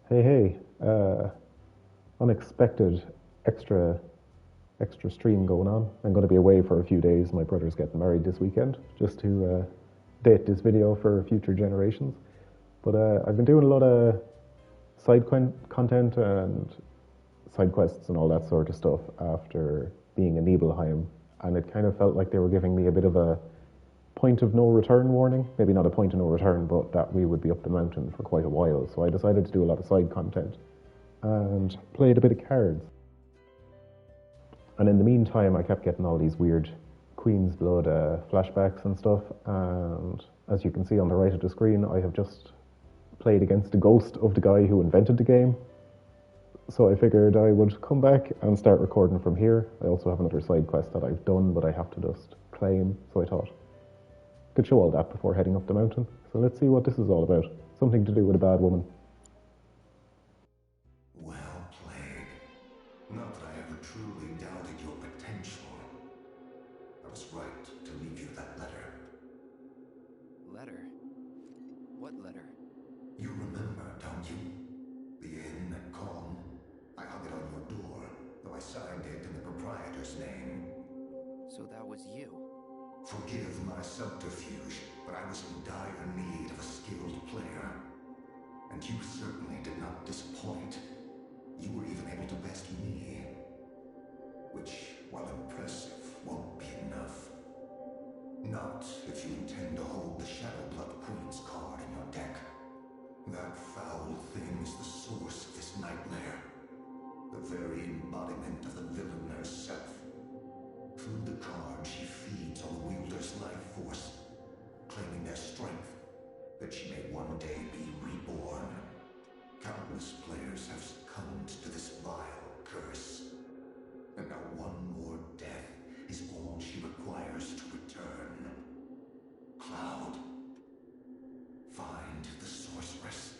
Hey, hey, unexpected extra extra stream going on. I'm going to be away for a few days. My brother's getting married this weekend, just to date this video for future generations. But I've been doing a lot of content and side quests and all that sort of stuff after being in Nibelheim, and it kind of felt like they were giving me a bit of a point of no return warning. Maybe not a point of no return, but that we would be up the mountain for quite a while. So I decided to do a lot of side content and played a bit of cards. And in the meantime, I kept getting all these weird Queen's Blood flashbacks and stuff. And as you can see on the right of the screen, I have just played against the ghost of the guy who invented the game. So I figured I would come back and start recording from here. I also have another side quest that I've done, but I have to just claim. So I thought I could show all that before heading up the mountain. So let's see what this is all about. Something to do with a bad woman. Well played. Not that I ever truly doubted your potential. I was right to leave you that letter. Letter? What letter? You remember, don't you? The inn at Calm. I hung it on your door, though I signed it in the proprietor's name. So that was you. Forgive my subterfuge, but I was in dire need of a skilled player. And you certainly did not disappoint. You were even able to best me. Which, while impressive, won't be enough. Not if you intend to hold the Shadowblood Queen's card in your deck. That foul thing is the source of this nightmare. The very embodiment of the villain herself. Through the card, she feeds on the wielder's life force, claiming their strength, that she may one day be reborn. Countless players have succumbed to this vile curse. And now one more death is all she requires to return. Cloud, find the sorceress.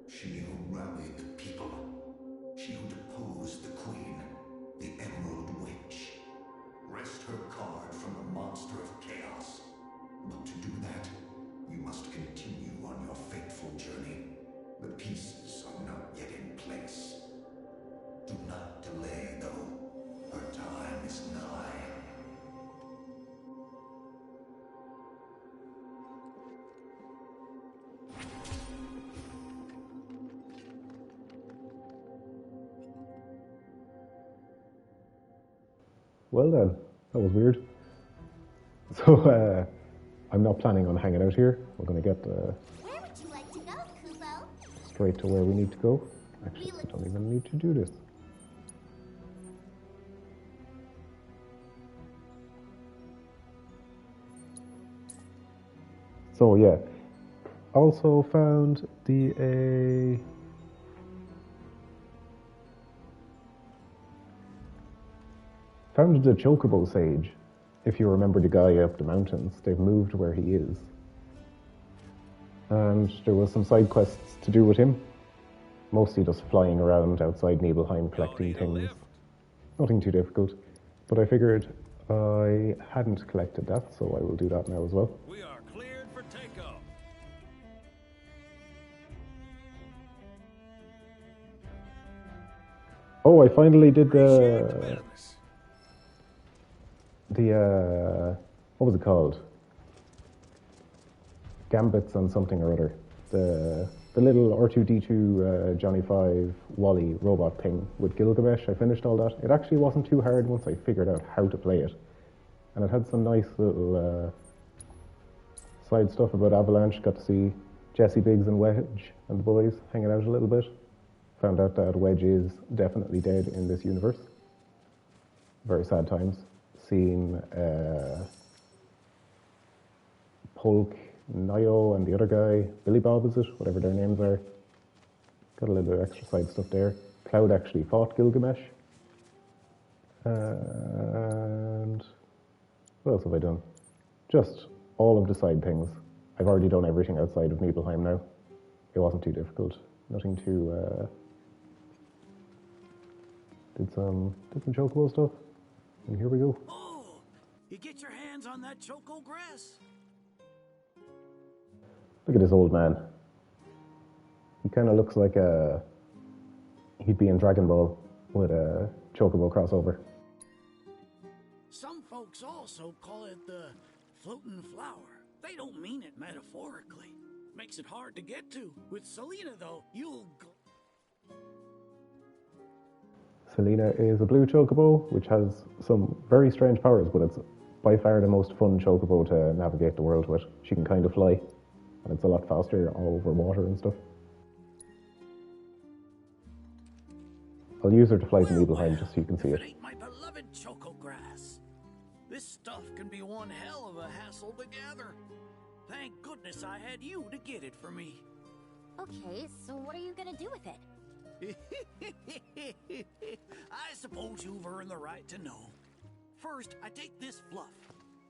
She who rallied the people. She who deposed the queen, the Emerald Witch. Wrest her card from the monster of chaos. But to do that, you must continue on your fateful journey. The pieces are not yet in place. Do not delay, though. Her time is nigh. Well then, that was weird. So I'm not planning on hanging out here. We're going to get Where would you like to go, Kubo? straight to where we need to go. Actually, I don't even need to do this. So yeah, also found found the Chocobo Sage. If you remember the guy up the mountains, they've moved where he is. And there was some side quests to do with him. Mostly just flying around outside Nibelheim collecting things. Nothing too difficult. But I figured I hadn't collected that, so I will do that now as well. We are cleared for takeoff. Oh, I finally did Appreciate the business. what was it called? Gambits on something or other. The little R2-D2 Johnny 5 Wally robot thing with Gilgamesh. I finished all that. It actually wasn't too hard once I figured out how to play it. And it had some nice little side stuff about Avalanche. Got to see Jesse Biggs and Wedge and the boys hanging out a little bit. Found out that Wedge is definitely dead in this universe. Very sad times. Seeing Polk, Nio, and the other guy, Billy Bob is it? Whatever their names are. Got a little bit of extra side stuff there. Cloud actually fought Gilgamesh. And what else have I done? Just all of the side things. I've already done everything outside of Nibelheim now. It wasn't too difficult. Nothing too... Did some Chocobo stuff. And here we go. Oh, you get your hands on that choco grass. Look at this old man. He kind of looks like he'd be in Dragon Ball with a Chocobo crossover. Some folks also call it the floating flower. They don't mean it metaphorically. Makes it hard to get to. With Selena, though, you'll go. Selena is a blue Chocobo, which has some very strange powers, but it's by far the most fun Chocobo to navigate the world with. She can kind of fly, and it's a lot faster all over water and stuff. I'll use her to fly to Nibelheim just so you can see it. It ain't my beloved Choco Grass. This stuff can be one hell of a hassle to gather. Thank goodness I had you to get it for me. Okay, so what are you gonna do with it? I suppose you've earned the right to know. First, I take this fluff,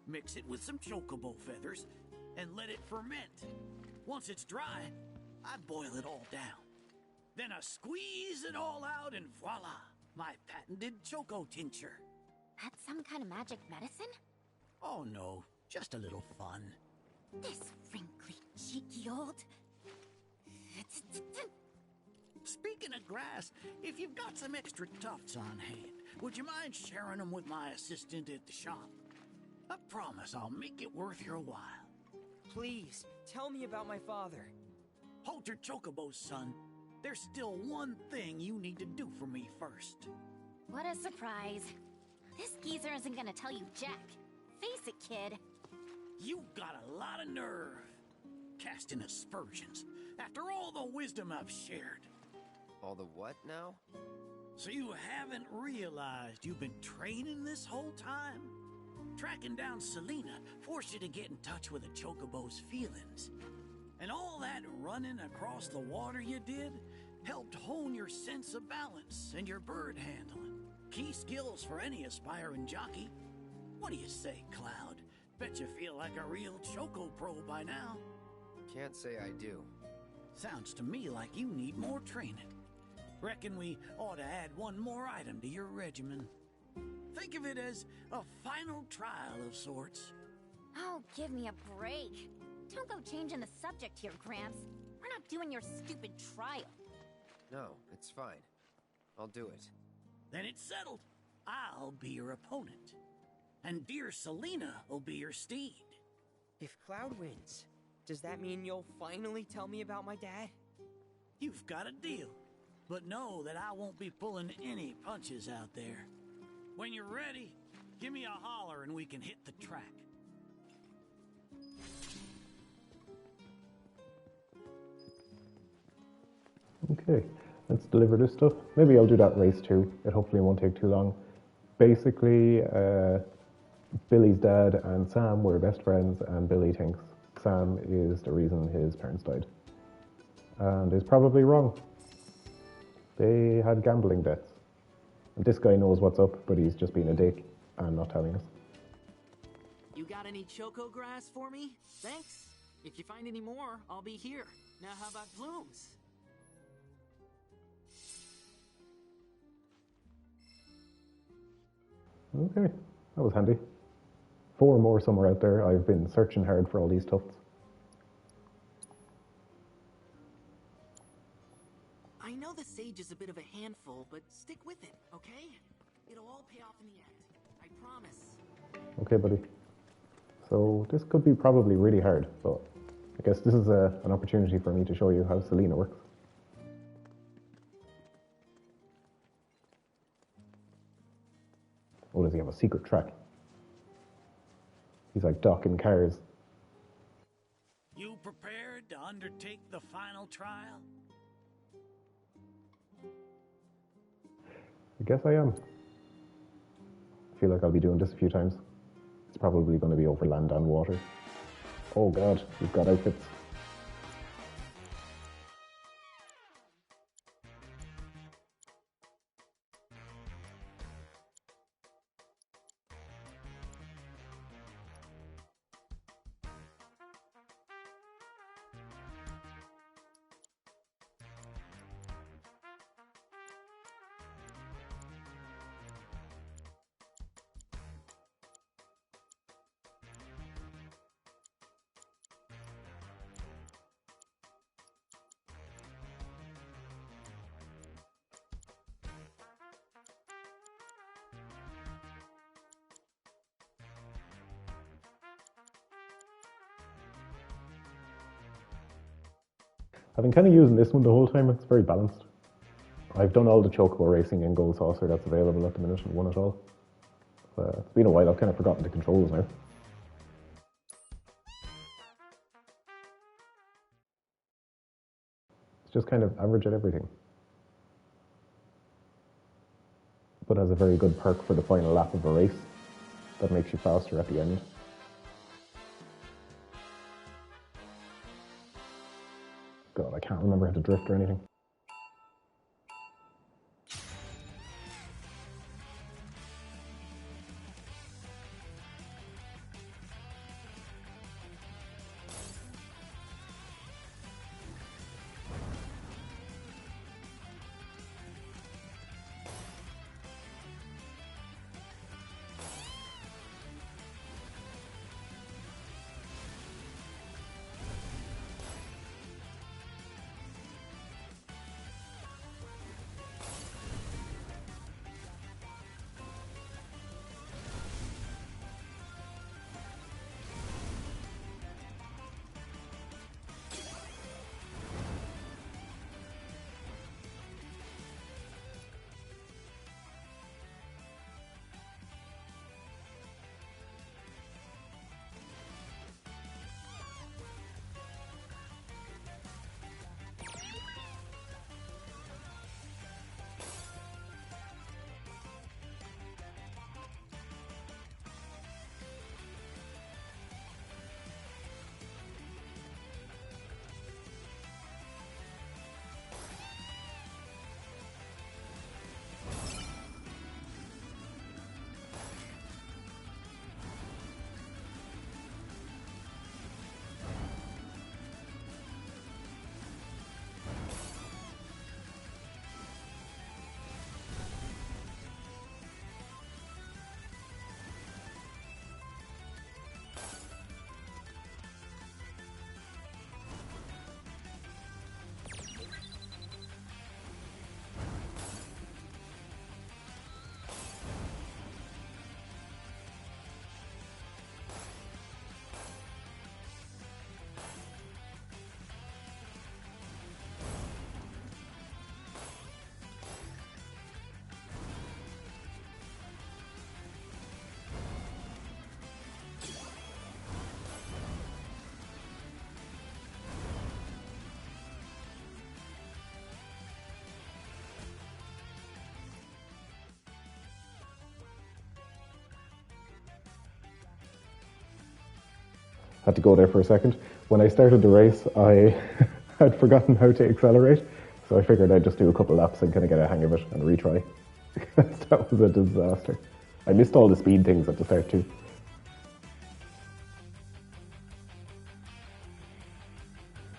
mix it with some chocobo feathers, and let it ferment. Once it's dry, I boil it all down. Then I squeeze it all out and voila, my patented choco tincture. That's some kind of magic medicine? Oh no, just a little fun. This wrinkly, cheeky old... Speaking of grass, if you've got some extra tufts on hand, would you mind sharing them with my assistant at the shop? I promise I'll make it worth your while. Please, tell me about my father. Hold your chocobos, son. There's still one thing you need to do for me first. What a surprise. This geezer isn't gonna tell you jack. Face it, kid. You've got a lot of nerve. Casting aspersions, after all the wisdom I've shared. All the what now? So you haven't realized you've been training this whole time? Tracking down Selena forced you to get in touch with a chocobo's feelings. And all that running across the water you did helped hone your sense of balance and your bird handling. Key skills for any aspiring jockey. What do you say, Cloud? Bet you feel like a real choco pro by now. Can't say I do. Sounds to me like you need more training. Reckon we ought to add one more item to your regimen. Think of it as a final trial of sorts. Oh, give me a break. Don't go changing the subject here, Gramps. We're not doing your stupid trial. No, it's fine. I'll do it. Then it's settled. I'll be your opponent. And dear Selena will be your steed. If Cloud wins, does that mean you'll finally tell me about my dad? You've got a deal. But know that I won't be pulling any punches out there. When you're ready, give me a holler and we can hit the track. Okay, let's deliver this stuff. Maybe I'll do that race too. It hopefully won't take too long. Basically, Billy's dad and Sam were best friends, and Billy thinks Sam is the reason his parents died. And is probably wrong. They had gambling debts. And this guy knows what's up, but he's just being a dick and not telling us. You got any choco grass for me? Thanks. If you find any more, I'll be here. Now how about plumes? Okay, that was handy. 4 more somewhere out there. I've been searching hard for all these tufts. I know the sage is a bit of a handful, but stick with it, okay? It'll all pay off in the end. I promise. Okay, buddy. So this could be probably really hard, but I guess this is an opportunity for me to show you how Selena works. Oh, does he have a secret track? He's like docking cars. You prepared to undertake the final trial? I guess I am. I feel like I'll be doing this a few times. It's probably going to be over land and water. Oh god, we've got outfits. I've been kind of using this one the whole time. It's very balanced. I've done all the chocobo racing and gold saucer that's available at the minute and won it all. It's been a while. I've kind of forgotten the controls now. It's just kind of average at everything. But has a very good perk for the final lap of a race that makes you faster at the end. God, I can't remember how to drift or anything. Had to go there for a second. When I started the race, I had forgotten how to accelerate, so I figured I'd just do a couple laps and kind of get a hang of it and retry. Because that was a disaster. I missed all the speed things at the start too.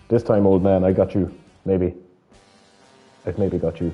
This time, old man, I got you. Maybe. I've maybe got you.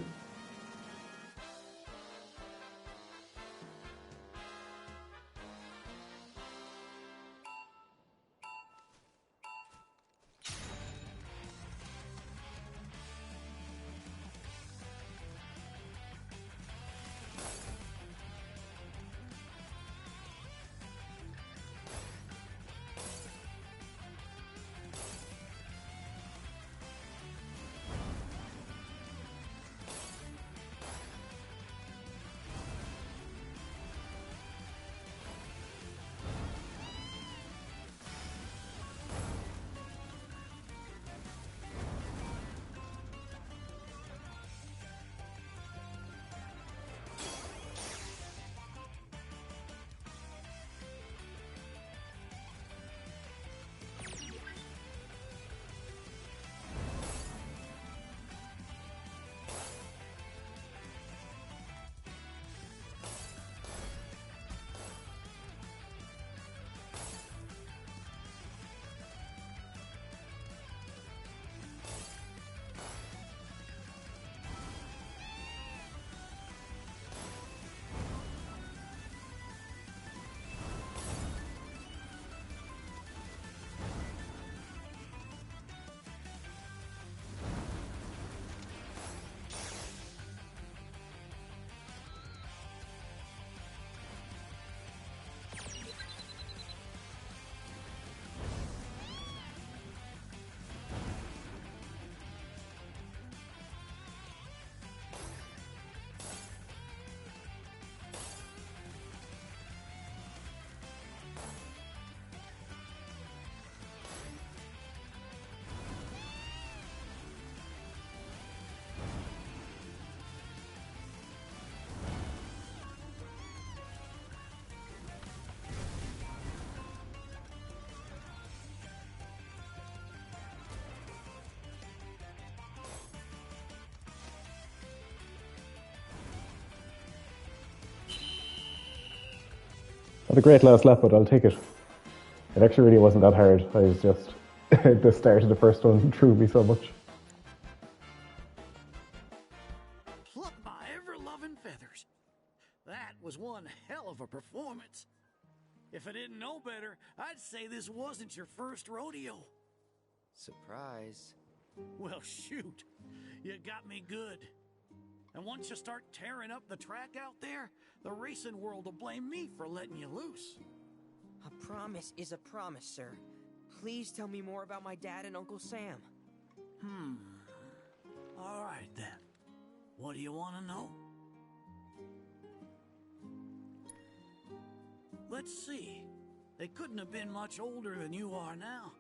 Had a great last lap, but I'll take it. It actually really wasn't that hard. I was just... the start of the first one threw me so much. Pluck my ever-loving feathers. That was one hell of a performance. If I didn't know better, I'd say this wasn't your first rodeo. Surprise. Well, shoot. You got me good. And once you start tearing up the track out there, the racing world will blame me for letting you loose. A promise is a promise, sir. Please tell me more about my dad and Uncle Sam. All right, then. What do you want to know? Let's see. They couldn't have been much older than you are now.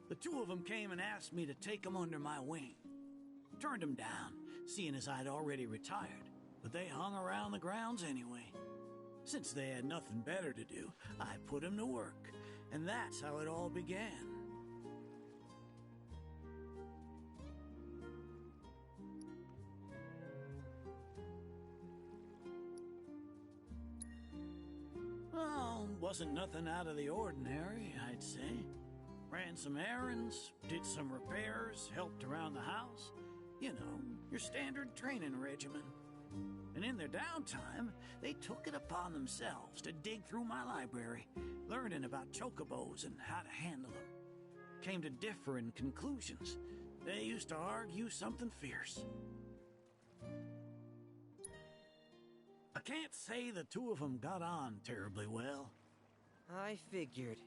The two of them came and asked me to take them under my wing. Turned them down, seeing as I'd already retired, but they hung around the grounds anyway. Since they had nothing better to do, I put them to work, and that's how it all began. Well, wasn't nothing out of the ordinary, I'd say. Ran some errands, did some repairs, helped around the house. You know, your standard training regimen. And in their downtime, they took it upon themselves to dig through my library, learning about chocobos and how to handle them. Came to differing conclusions. They used to argue something fierce. I can't say the two of them got on terribly well. I figured.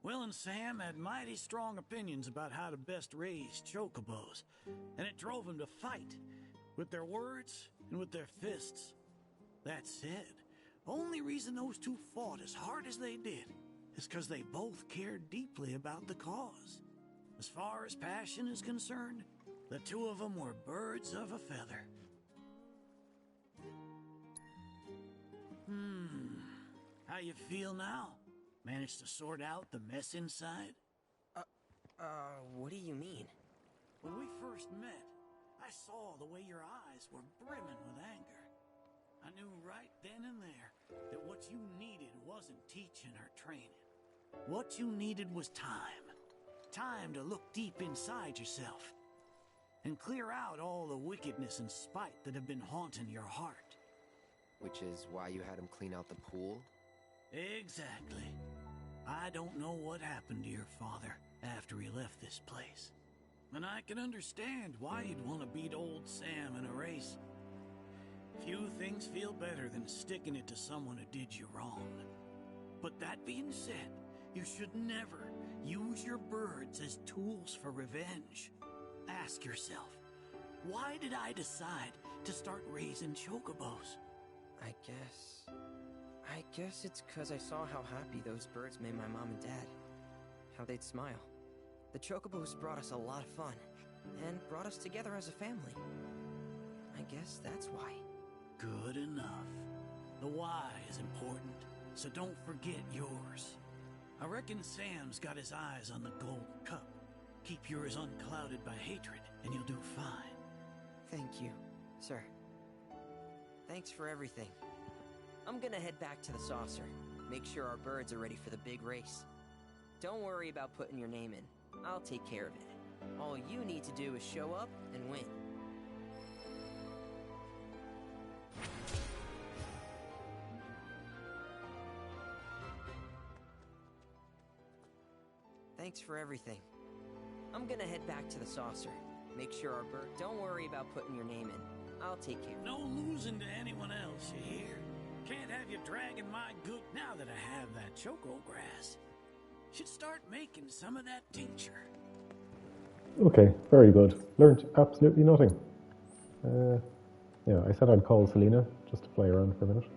Will and Sam had mighty strong opinions about how to best raise chocobos, and it drove them to fight, with their words and with their fists. That said, only reason those two fought as hard as they did is because they both cared deeply about the cause. As far as passion is concerned, the two of them were birds of a feather. How you feel now? Managed to sort out the mess inside? What do you mean? When we first met, I saw the way your eyes were brimming with anger. I knew right then and there that what you needed wasn't teaching or training. What you needed was time. Time to look deep inside yourself and clear out all the wickedness and spite that have been haunting your heart. Which is why you had him clean out the pool? Exactly. I don't know what happened to your father after he left this place. And I can understand why you'd want to beat old Sam in a race. Few things feel better than sticking it to someone who did you wrong. But that being said, you should never use your birds as tools for revenge. Ask yourself, why did I decide to start raising chocobos? I guess it's 'cause I saw how happy those birds made my mom and dad. How they'd smile. The chocobos brought us a lot of fun, and brought us together as a family. I guess that's why. Good enough. The why is important, so don't forget yours. I reckon Sam's got his eyes on the gold cup. Keep yours unclouded by hatred, and you'll do fine. Thank you, sir. Thanks for everything. I'm gonna head back to the saucer. Make sure our birds are ready for the big race. Don't worry about putting your name in. I'll take care of it. All you need to do is show up and win. Thanks for everything. I'm gonna head back to the saucer. Make sure our bird... Don't worry about putting your name in. I'll take care. No losing to anyone else, you hear? Can't have you dragging my good... Now that I have that choco grass, should start making some of that tincture. Okay, very good. Learned absolutely nothing. Yeah, I said I'd call Selena just to play around for a minute.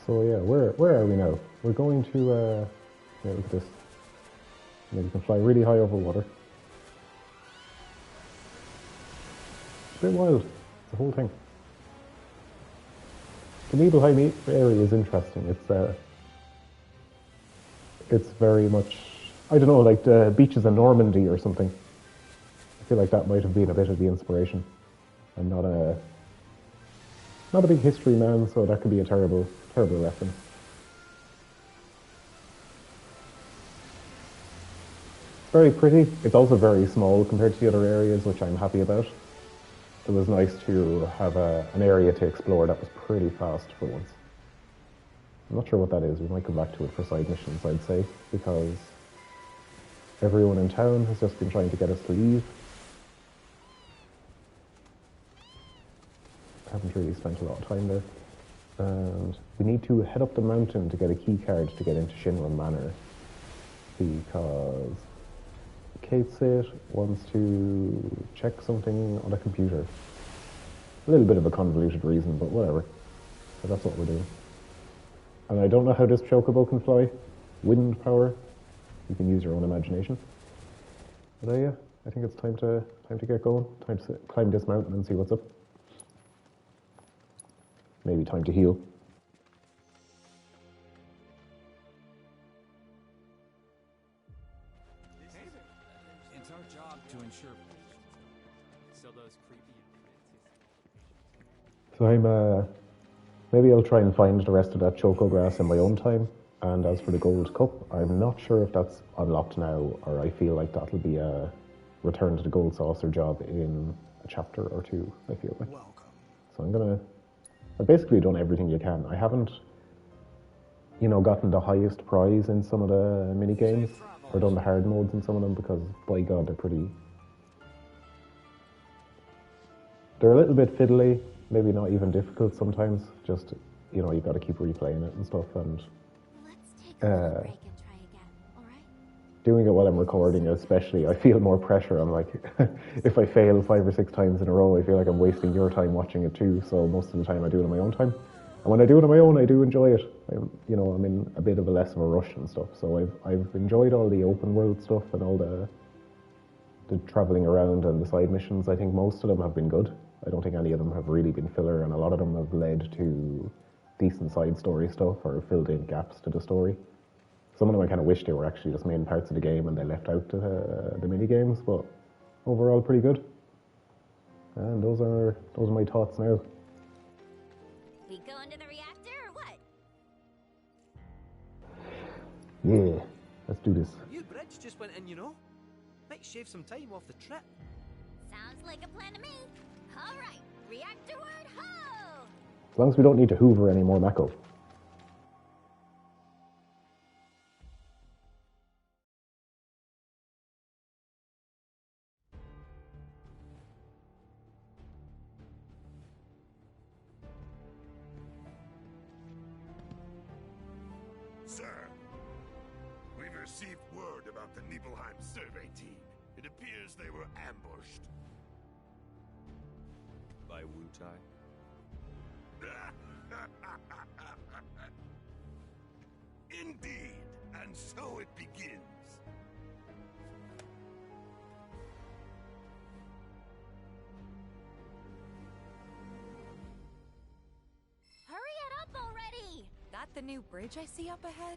So yeah, where are we now? We're going to, yeah, look at this. Yeah, you can fly really high over water. It's a bit wild, the whole thing. The Nibel High area is interesting. It's very much I don't know, like the beaches in Normandy or something. I feel like that might have been a bit of the inspiration. I'm not a big history man, so that could be a terrible, terrible reference. Very pretty. It's also very small compared to the other areas, which I'm happy about. It was nice to have an area to explore that was pretty fast for once. I'm not sure what that is. We might come back to it for side missions, I'd say, because everyone in town has just been trying to get us to leave. I haven't really spent a lot of time there. And we need to head up the mountain to get a key card to get into Shinra Manor, because Kate said wants to check something on a computer. A little bit of a convoluted reason, but whatever. So that's what we're doing. And I don't know how this chocobo can fly. Wind power. You can use your own imagination. But yeah, I think it's time to get going. Time to climb this mountain and see what's up. Maybe time to heal. It's our job to ensure. So those creepy. So I'm maybe I'll try and find the rest of that choco grass in my own time. And as for the gold cup, I'm not sure if that's unlocked now, or I feel like that'll be a return to the gold saucer job in a chapter or two, I feel like. So I've basically done everything you can. I haven't, gotten the highest prize in some of the mini games, or done the hard modes in some of them, because by God, they're a little bit fiddly, maybe not even difficult sometimes, just, you've got to keep replaying it and stuff, and Let's take a little break and try again, alright? doing it while I'm recording especially, I feel more pressure. I'm like, if I fail 5 or 6 times in a row, I feel like I'm wasting your time watching it too, so most of the time I do it on my own time. And when I do it on my own, I do enjoy it. I'm in a bit of a less of a rush and stuff, so I've enjoyed all the open world stuff and all the travelling around and the side missions. I think most of them have been good. I don't think any of them have really been filler, and a lot of them have led to decent side story stuff or filled in gaps to the story. Some of them I kind of wish they were actually just main parts of the game and they left out the mini games, but overall pretty good. And those are my thoughts now. We go into the reactor or what? Yeah, let's do this. Your bridge just went in, Might shave some time off the trip. Sounds like a plan to me. Alright, reactor-ward ho! As long as we don't need to hoover any more Mako. Sir, we've received word about the Nibelheim survey team. It appears they were ambushed. By Wutai? Indeed, and so it begins. Hurry it up already! That the new bridge I see up ahead?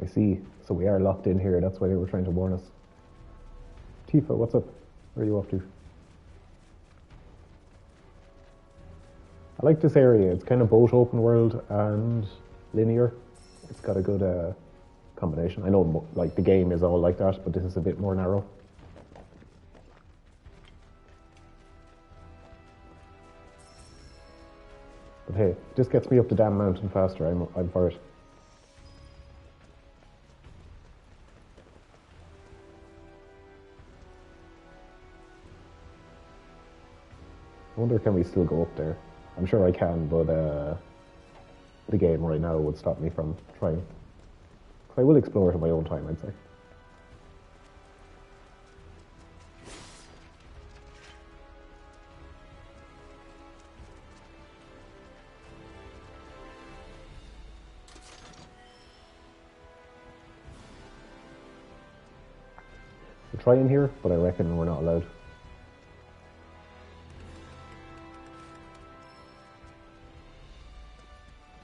I see. So we are locked in here. That's why they were trying to warn us. Tifa, what's up? Where are you off to? I like this area. It's kind of both open world and linear. It's got a good combination. I know like the game is all like that, but this is a bit more narrow. But hey, this gets me up the damn mountain faster. I'm for it. I wonder, can we still go up there? I'm sure I can, but the game right now would stop me from trying. I will explore it at my own time, I'd say. We'll try in here, but I reckon we're not allowed.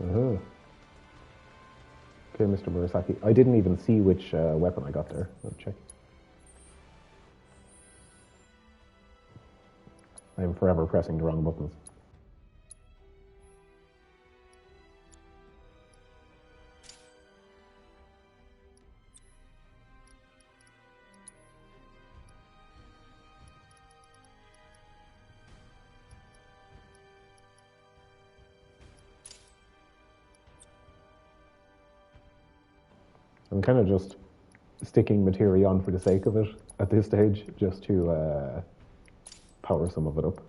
Uh-huh. Okay, Mr. Murasaki. I didn't even see which weapon I got there. I'll check. I am forever pressing the wrong buttons. I'm kind of just sticking materia on for the sake of it at this stage, just to power some of it up.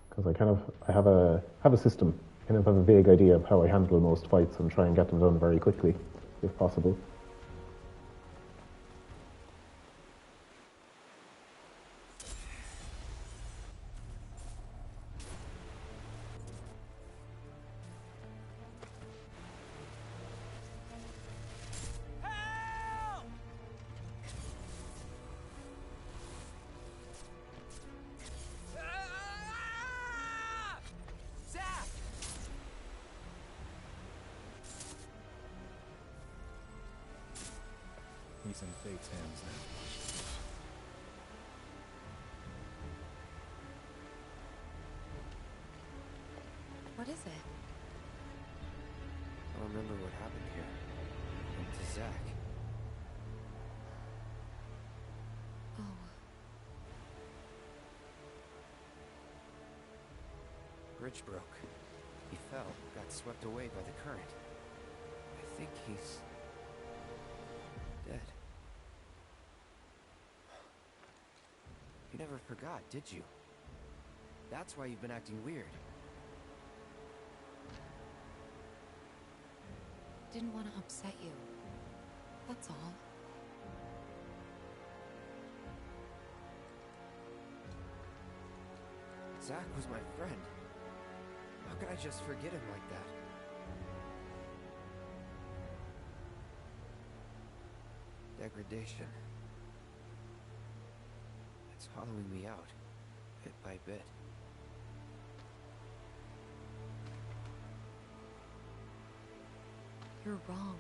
Because I have a system, kind of have a vague idea of how I handle most fights and try and get them done very quickly, if possible. He's in Fate's hands now. What is it? I remember what happened here. And to Zack. Oh. Bridge broke. He fell, got swept away by the current. I think he's dead. You never forgot, did you? That's why you've been acting weird. Didn't want to upset you. That's all. Zack was my friend. How could I just forget him like that? Degradation. It's hollowing me out, bit by bit. You're wrong.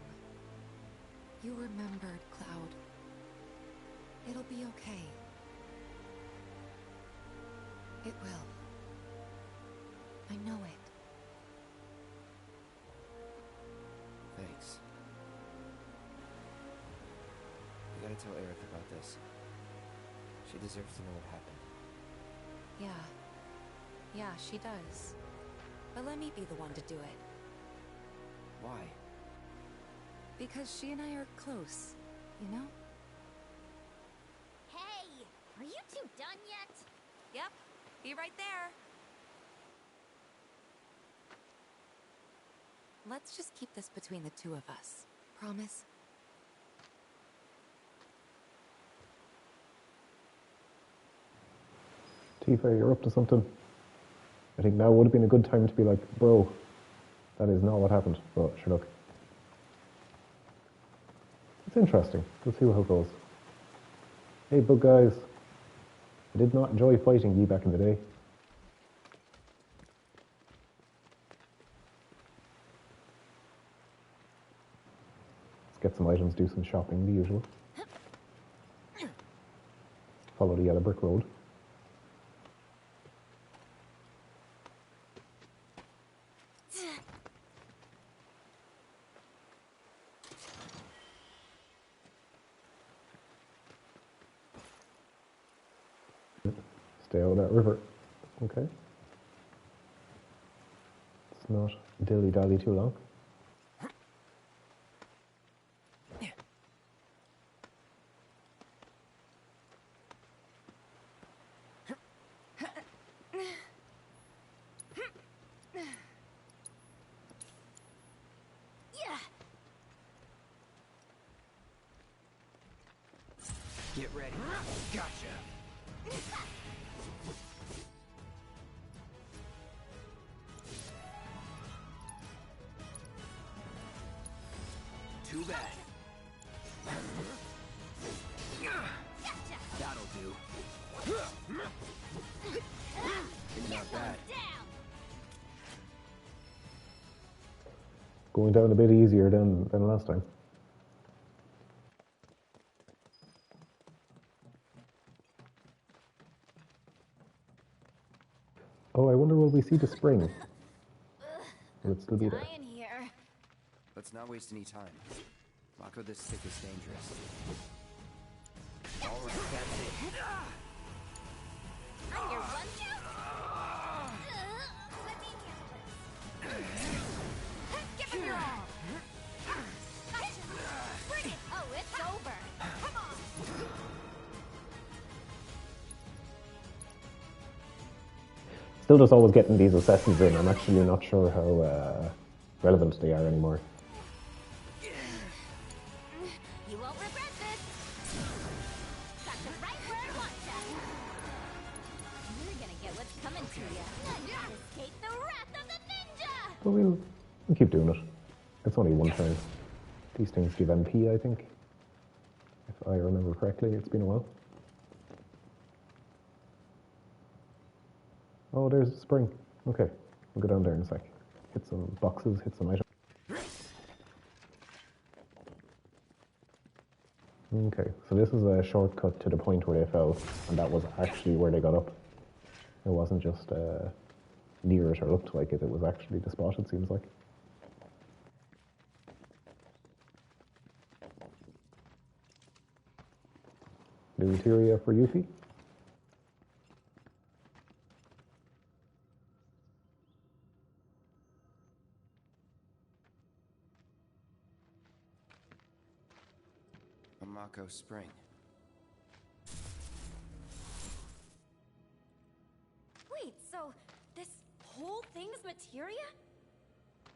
You remembered, Cloud. It'll be okay. It will. I know it. Thanks. We gotta tell Aerith about this. She deserves to know what happened. Yeah. Yeah, she does. But let me be the one to do it. Why? Because she and I are close, you know? Hey! Are you two done yet? Yep. Be right there. Let's just keep this between the two of us. Promise? Tifa, you're up to something. I think now would have been a good time to be like, bro, that is not what happened. But sure, look. It's interesting. We'll see how it goes. Hey, bug guys. I did not enjoy fighting ye back in the day. Let's get some items, do some shopping, the usual. Follow the yellow brick road. Stay out of that river. Okay. It's not dilly-dally too long. Get ready. Gotcha. Too bad. That'll do. Not bad. going down a bit easier than last time. Oh, I wonder will we see the spring? Will it still be there? Dying here. Let's not waste any time. Mako, this stick is dangerous. All right, that's it. I'm your one count. Let me handle this. Give it your all. Gotcha. Bring it. Oh, it's over. Come on. Still just always getting these assessments in. I'm actually not sure how relevant they are anymore. You won't regret this. Got the right where I want ya. You're gonna get what's coming to you. Escape the wrath of the ninja. But we'll keep doing it. It's only one turn. These things give MP, I think. If I remember correctly, it's been a while. Oh, there's a spring. Okay, we'll go down there in a sec. Hit some boxes, hit some items. Okay, so this is a shortcut to the point where they fell, and that was actually where they got up. It wasn't just near it or looked like it, it was actually the spot, it seems like. New materia for Yuffie. Mako Spring. Wait, so this whole thing's materia?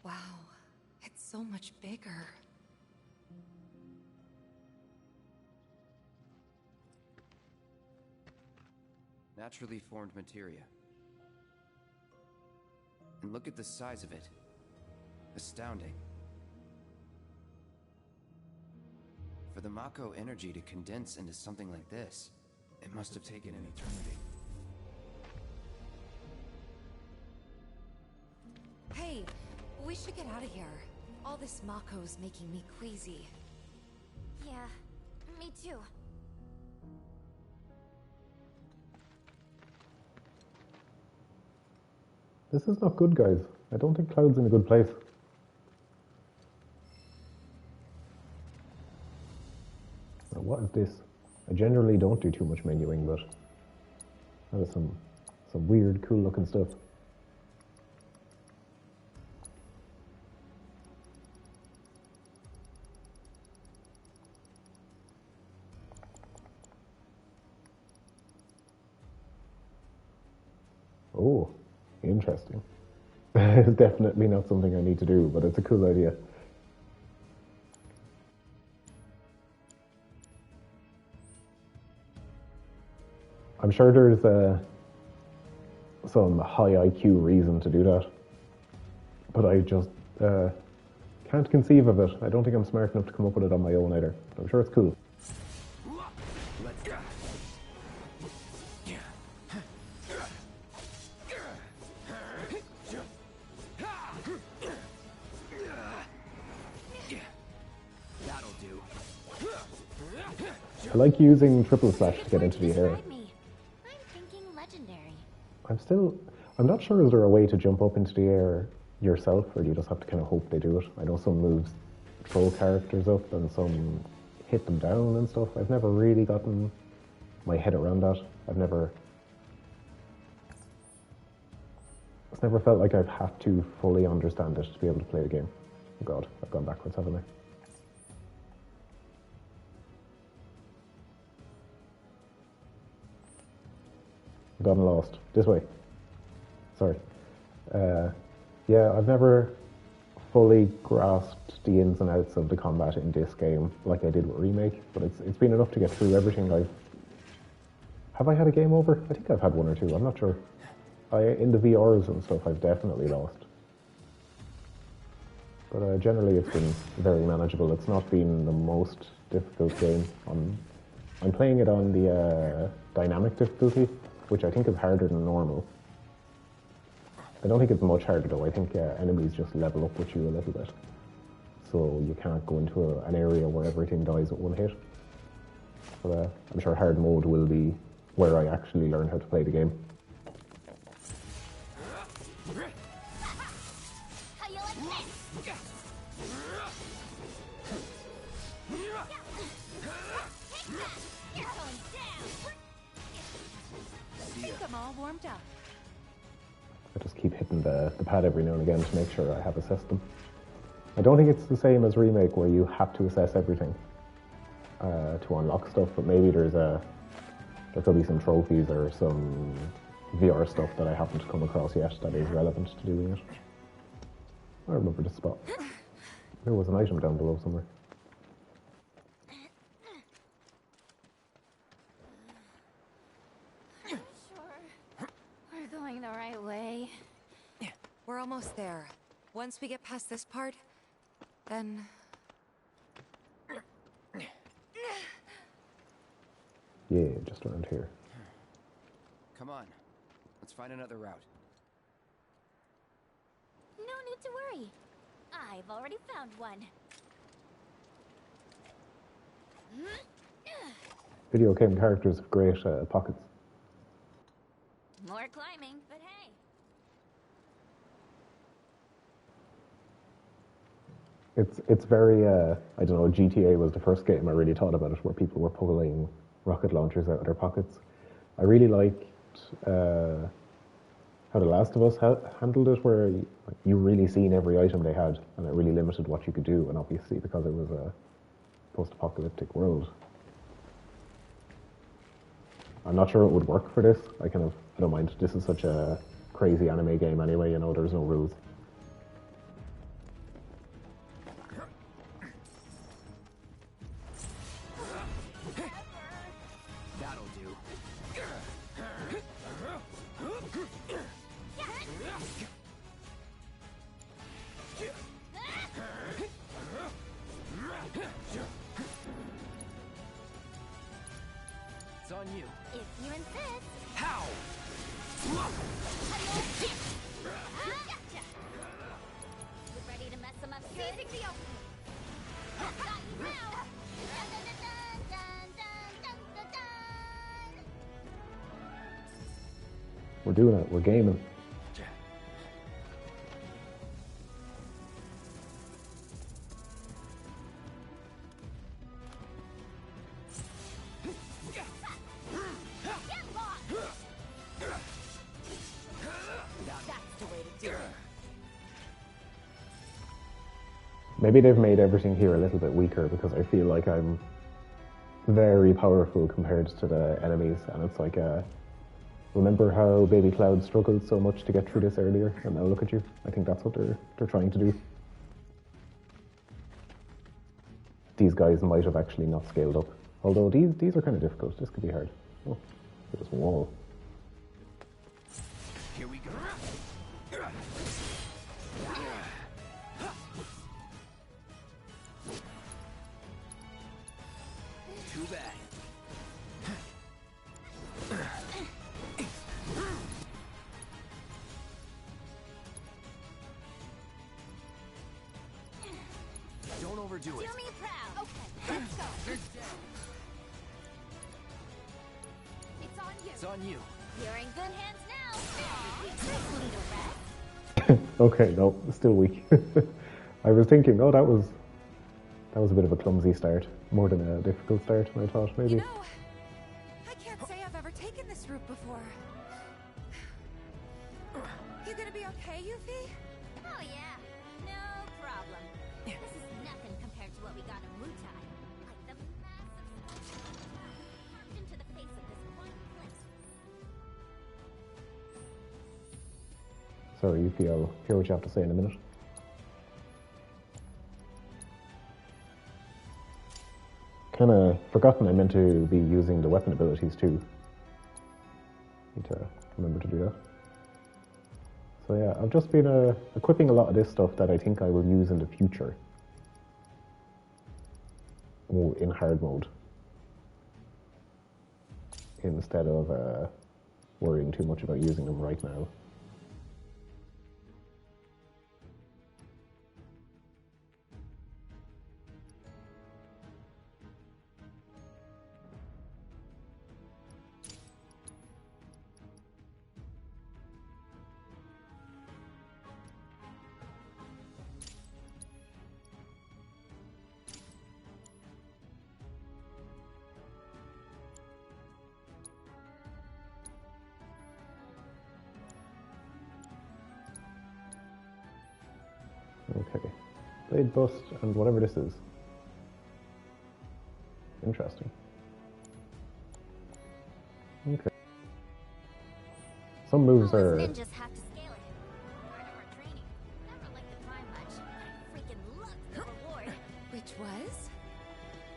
Wow, it's so much bigger. Naturally formed materia. And look at the size of it. Astounding. For the Mako energy to condense into something like this, it must have taken an eternity. Hey, we should get out of here. All this Mako's making me queasy. Yeah, me too. This is not good, guys. I don't think Cloud's in a good place. Now, what is this? I generally don't do too much menuing, but that is some weird, cool looking stuff. Oh, interesting. It's definitely not something I need to do, but it's a cool idea. I'm sure there's some high IQ reason to do that, but I just can't conceive of it. I don't think I'm smart enough to come up with it on my own either. I'm sure it's cool. Let's go. That'll do. I like using triple slash to get into the air. I'm thinking legendary. I'm not sure, is there a way to jump up into the air yourself, or do you just have to kind of hope they do it? I know some moves throw characters up and some hit them down and stuff. I've never really gotten my head around that. It's never felt like I've had to fully understand it to be able to play the game. Oh god, I've gone backwards, haven't I? I've gotten lost. This way. Sorry. Yeah, I've never fully grasped the ins and outs of the combat in this game like I did with Remake, but it's been enough to get through everything. Have I had a game over? I think I've had one or two, I'm not sure. In the VRs and stuff, I've definitely lost. But generally it's been very manageable. It's not been the most difficult game. I'm playing it on the dynamic difficulty, which I think is harder than normal. I don't think it's much harder though. I think enemies just level up with you a little bit. so you can't go into an area where everything dies with one hit. But I'm sure hard mode will be where I actually learn how to play the game. How you like this? You're going down. I think I'm all warmed up. I just keep hitting the pad every now and again to make sure I have assessed them. I don't think it's the same as Remake where you have to assess everything to unlock stuff, but maybe there could be some trophies or some VR stuff that I haven't come across yet that is relevant to doing it. I remember the spot. There was an item down below somewhere. Sure. We're going the right way. We're almost there. Once we get past this part, then... Yeah, just around here. Come on. Let's find another route. No need to worry. I've already found one. Video game characters have great pockets. More climbing, but hey. It's very, I don't know, GTA was the first game I really thought about it, where people were pulling rocket launchers out of their pockets. I really liked how The Last of Us handled it, where you really seen every item they had, and it really limited what you could do, and obviously because it was a post-apocalyptic world. I'm not sure it would work for this. I don't mind. This is such a crazy anime game anyway, you know, there's no rules. That'll do. It's on you. If you insist. How? Gotcha. You ready to mess them up? Seizing the opening. Got you now. Dun, dun, dun, dun, dun, dun, dun. We're doing it. We're gaming. Get lost. That's the way to do it. Maybe they've made everything here a little bit weaker because I feel like I'm very powerful compared to the enemies, and it's like, remember how Baby Cloud struggled so much to get through this earlier, and now look at you. I think that's what they're trying to do. These guys might have actually not scaled up, although these are kind of difficult. This could be hard. Oh, there's a wall. Here we go. Too bad. Don't overdo it. Do me proud. Okay, let's go. It's on you. It's on you. You're in good hands now. Nice little rat. Okay, no, still weak. I was thinking, oh, that was a bit of a clumsy start, more than a difficult start, I thought, maybe. You know, I can't say I've ever taken this route before. You gonna be okay, Yuffie? Oh yeah, no problem. This is nothing compared to what we got in Wutai. Like the massive carved into the face of this one place. Sorry, Yuffie, I'll hear what you have to say in a minute. Kind of forgotten I meant to be using the weapon abilities too. Need to remember to do that. So yeah, I've just been equipping a lot of this stuff that I think I will use in the future. In hard mode. Instead of worrying too much about using them right now. Okay. Blade bust and whatever this is. Interesting. Okay. Some moves All us are... ninjas have to scale it. Part of our training. Never liked the climb much, but I freaking loved the reward. Which was?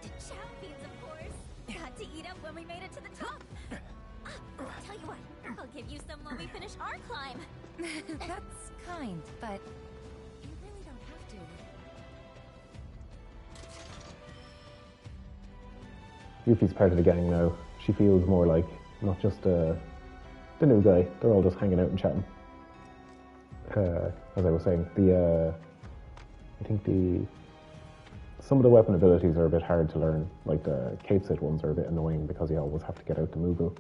The champions, of course. Got to eat up when we made it to the top. Tell you what, I'll give you some when we finish our climb. That's kind, but you really don't have to. Yuffie's part of the gang now. She feels more like not just the new guy. They're all just hanging out and chatting. As I was saying, I think some of the weapon abilities are a bit hard to learn. Like the cape sit ones are a bit annoying because you always have to get out the Moogle.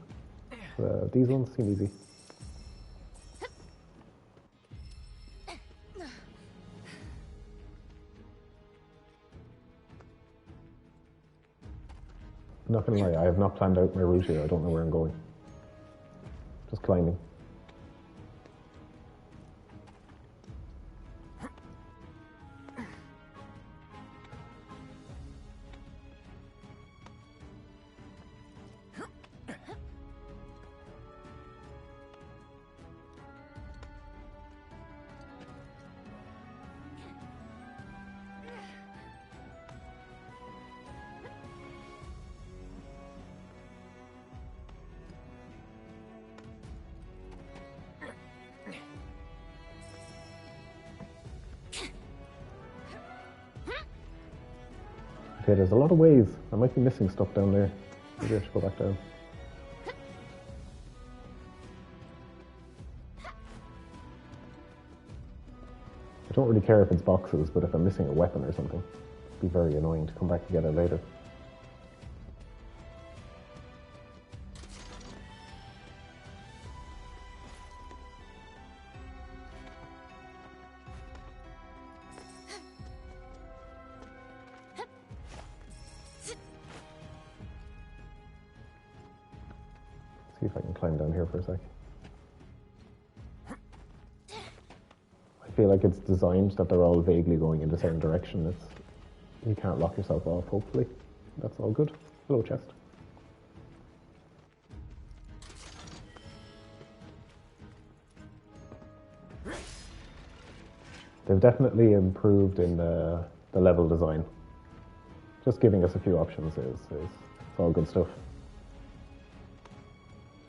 These ones seem easy. I'm not gonna lie, I have not planned out my route here. I don't know where I'm going. Just climbing. Okay, there's a lot of ways. I might be missing stuff down there. Maybe I should go back down. I don't really care if it's boxes, but if I'm missing a weapon or something, it'd be very annoying to come back and get it later. See if I can climb down here for a sec. I feel like it's designed that they're all vaguely going in the same direction. You can't lock yourself off, hopefully. That's all good. Hello, chest. They've definitely improved in the level design. Just giving us a few options is it's all good stuff.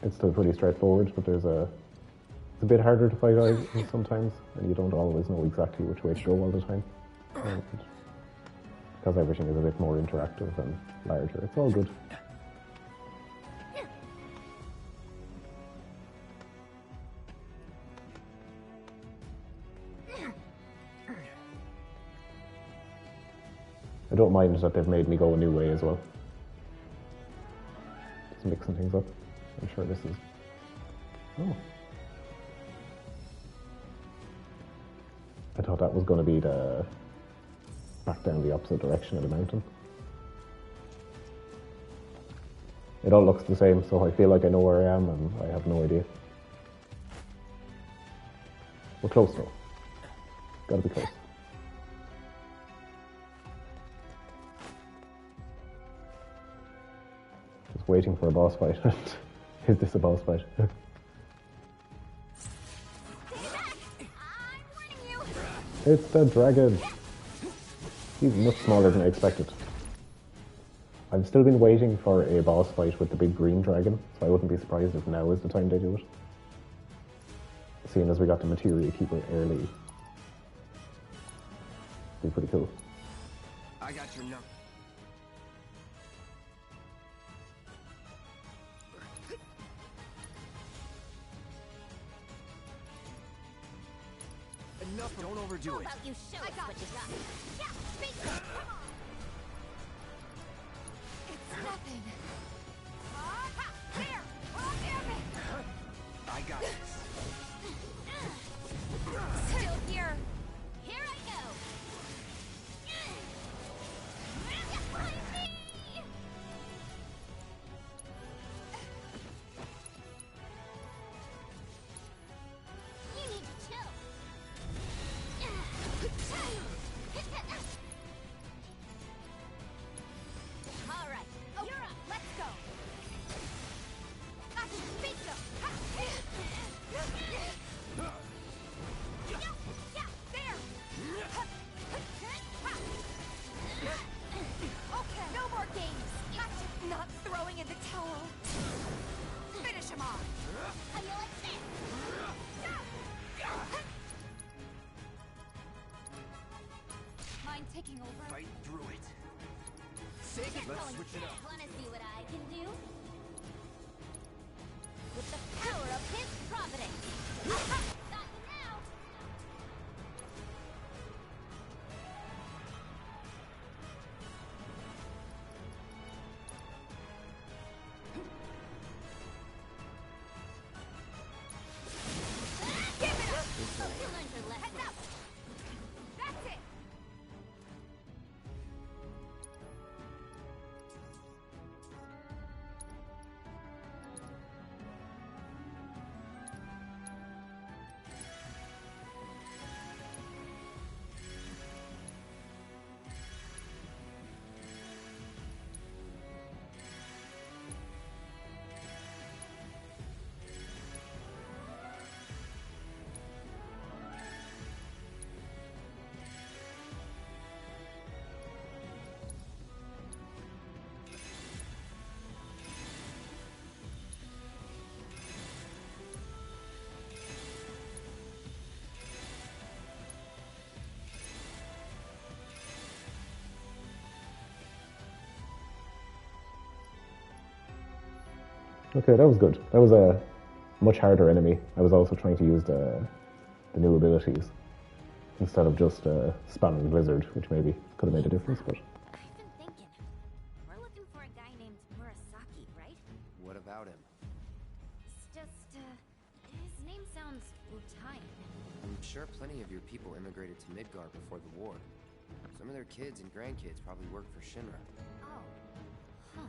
It's still pretty straightforward, but it's a bit harder to fight out sometimes, and you don't always know exactly which way to go all the time. And because everything is a bit more interactive and larger, it's all good. I don't mind that they've made me go a new way as well. Just mixing things up. I'm sure this is... Oh. I thought that was going to be the... back down the opposite direction of the mountain. It all looks the same, so I feel like I know where I am, and I have no idea. We're close though. Gotta be close. Just waiting for a boss fight. Is this a boss fight? It's the dragon! He's much smaller than I expected. I've still been waiting for a boss fight with the big green dragon, so I wouldn't be surprised if now is the time they do it. Seeing as we got the Materia Keeper early. Be pretty cool. I got your number. Enough, don't overdo it. How about you show us what you got? Yeah, speak. Come on. It's nothing. Here, near me. I got this. Still here. Here I go. You need to chill. taking over. Fight through it. Let's switch it up. Wanna see what I can do? With the power of his providence. Aha! Got you now. Give it up! Hope you learned your lesson. Heads up! That's it! Okay, that was good. That was a much harder enemy. I was also trying to use the new abilities instead of just spamming Blizzard, which maybe could have made a difference, but... I've been thinking. We're looking for a guy named Murasaki, right? What about him? It's just, his name sounds Italian. I'm sure plenty of your people immigrated to Midgard before the war. Some of their kids and grandkids probably worked for Shinra. Oh. Huh.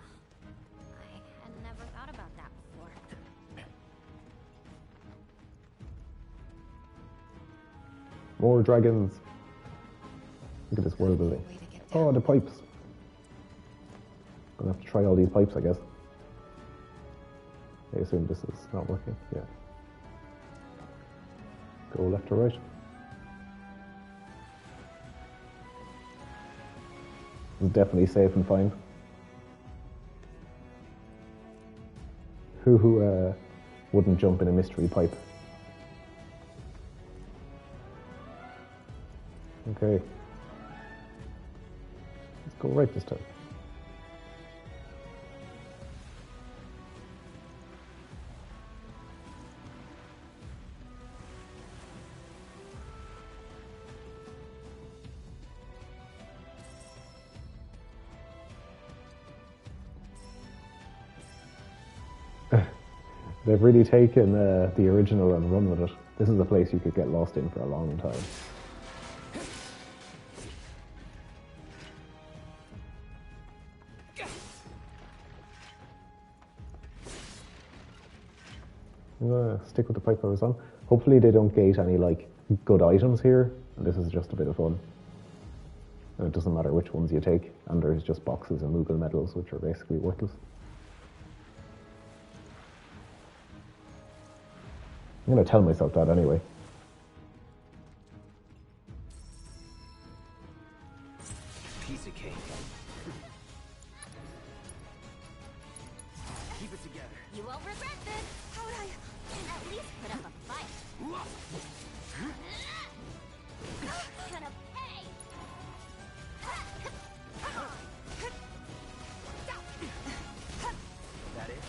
I had never thought about that before. More dragons. Look at this world building. Oh, the pipes. Gonna have to try all these pipes, I guess. I assume this is not working. Yeah. Go left or right. It's definitely safe and fine. Who wouldn't jump in a mystery pipe? Okay. Let's go right this time. They've really taken the original and run with it. This is a place you could get lost in for a long time. I'm gonna stick with the pipe I was on. Hopefully they don't gate any like good items here, and this is just a bit of fun. And it doesn't matter which ones you take, and there's just boxes of Moogle medals which are basically worthless. I'm gonna tell myself that anyway. Piece of cake. Keep it together. You won't regret this. How would I at least put up a fight? Gonna pay. That it?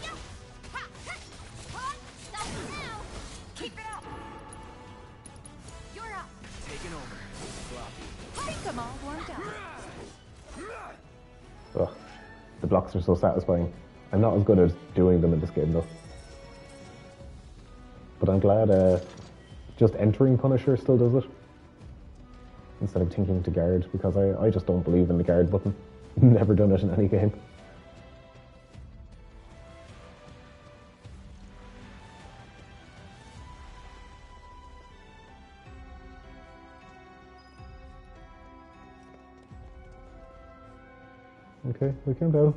Stop now. Keep it up. You're up. Taking over. Sloppy. I think I'm all warmed up. Ugh, the blocks are so satisfying. I'm not as good at doing them in this game though. But I'm glad just entering Punisher still does it. Instead of thinking to guard, because I just don't believe in the guard button. Never done it in any game. Okay, we came down.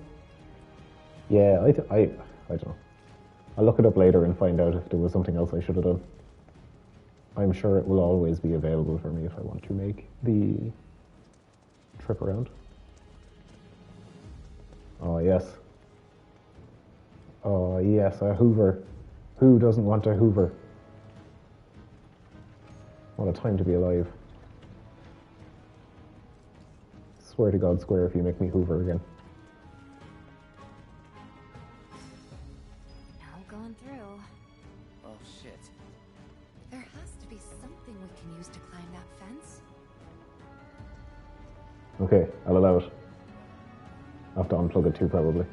Yeah, I don't know. I'll look it up later and find out if there was something else I should have done. I'm sure it will always be available for me if I want to make the trip around. Oh yes. Oh yes, a Hoover. Who doesn't want a Hoover? What a time to be alive. Swear to God, Square, if you make me Hoover again. No going through. Oh shit. There has to be something we can use to climb that fence. Okay, I'll allow it. I'll have to unplug it too, probably.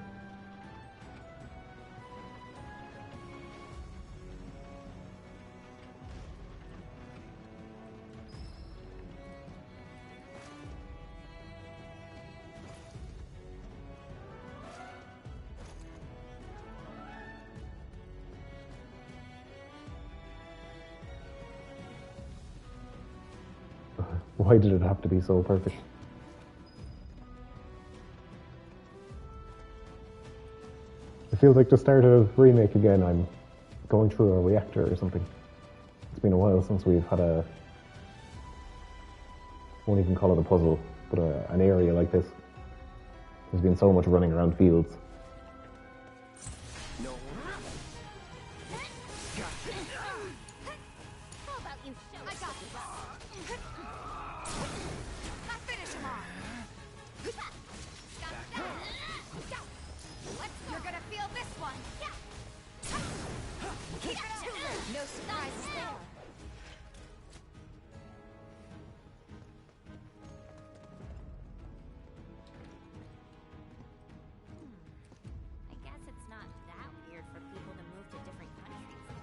Why did it have to be so perfect? It feels like the start of Remake again. I'm going through a reactor or something. It's been a while since we've had a... won't even call it a puzzle, but an area like this. There's been so much running around fields. No. How about you show I got this? I finish him off. You're gonna feel this one. No surprises there. I guess it's not that weird for people to move to different countries.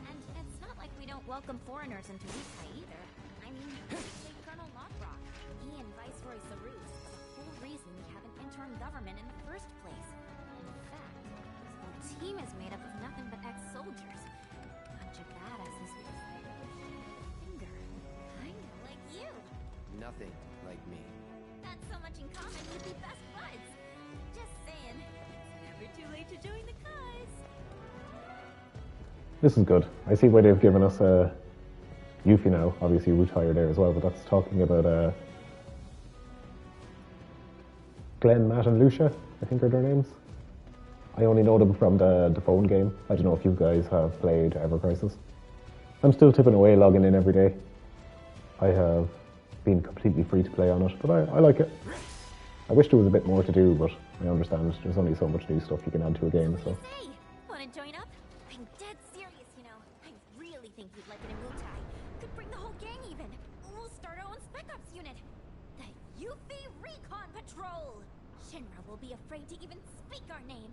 And it's not like we don't welcome foreigners into Wutai either. I mean, take Colonel Lockrock. He and Viceroy Sarut is the whole reason we have an interim government in the first place. In fact, this whole team is made up of nothing but ex-soldiers. Bunch of badasses who decided to shoot their finger. Kinda like you. Nothing like me. That's so much in common, we'd be best buds. Just saying. It's never too late to join the cause. This is good. I see why they've given us Yuffie now. Obviously, Wutai are there as well, but that's talking about Glenn, Matt, and Lucia, I think are their names. I only know them from the phone game. I don't know if you guys have played Ever Crisis. I'm still tipping away, logging in every day. I have been completely free to play on it, but I like it. I wish there was a bit more to do, but I understand there's only so much new stuff you can add to a game, so... Hey, wanna join up? I'm dead serious, you know. I really think you'd like it in Wutai. Could bring the whole gang even. We'll start our own Spec Ops unit. The Yuffie Recon Patrol! Shinra will be afraid to even speak our name.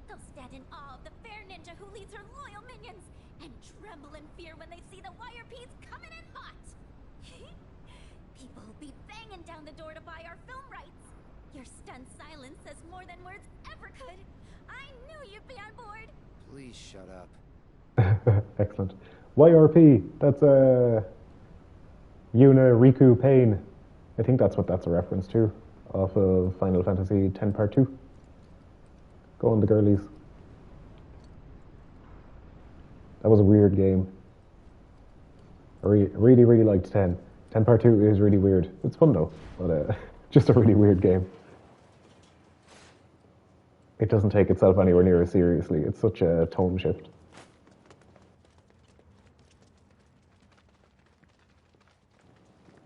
They'll stand in awe of the fair ninja who leads her loyal minions, and tremble in fear when they see the YRPs coming in hot. People will be banging down the door to buy our film rights. Your stunned silence says more than words ever could. I knew you'd be on board. Please shut up. Excellent. YRP, that's Yuna Riku Pain. I think that's what that's a reference to, off of Final Fantasy X Part 2. Go on the girlies. That was a weird game. I really, really liked 10. 10 Part 2 is really weird. It's fun though, but just a really weird game. It doesn't take itself anywhere near as seriously. It's such a tone shift.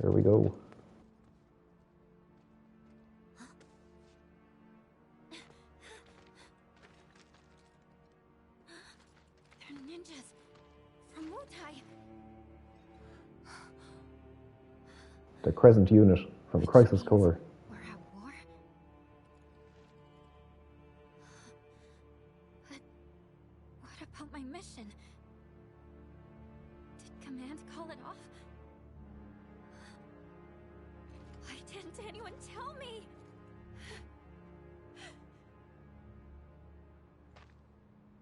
Here we go. They're ninjas from Wutai. The Crescent Unit from Crisis Core. We're at war? But what about my mission? Did Command call it off? Why didn't anyone tell me?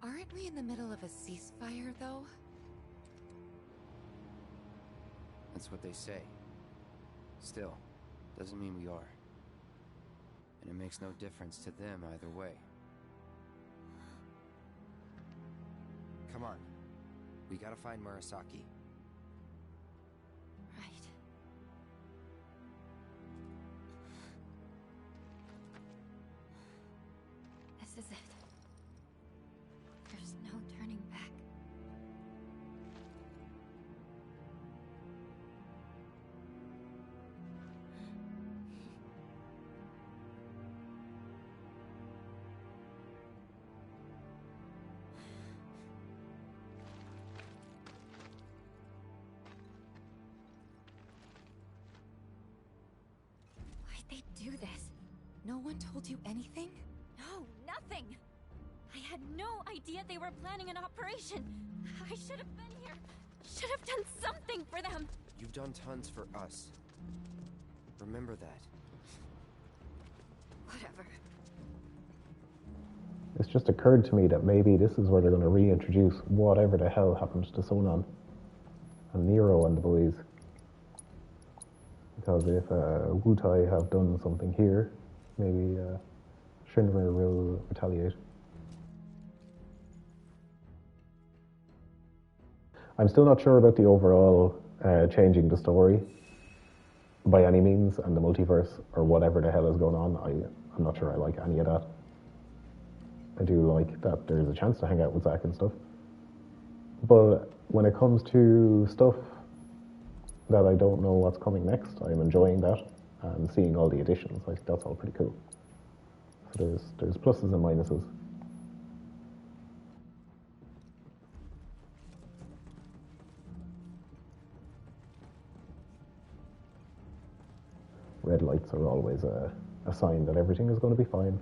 Aren't we in the middle of a ceasefire, though? That's what they say. Still, doesn't mean we are. And it makes no difference to them either way. Come on. We gotta find Murasaki. Right. This is it. There's no turning back. they do this? No one told you anything? No, nothing! I had no idea they were planning an operation. I should have been here. Should have done something for them. You've done tons for us. Remember that. Whatever. It's just occurred to me that maybe this is where they're going to reintroduce whatever the hell happened to Sonon and Nero and the boys. Because if Wutai have done something here, maybe Shinra will retaliate. I'm still not sure about the overall changing the story by any means, and the multiverse or whatever the hell is going on. I'm not sure I like any of that. I do like that there's a chance to hang out with Zack and stuff. But when it comes to stuff that I don't know what's coming next, I'm enjoying that and seeing all the additions. I think that's all pretty cool. So there's pluses and minuses. Red lights are always a sign that everything is going to be fine.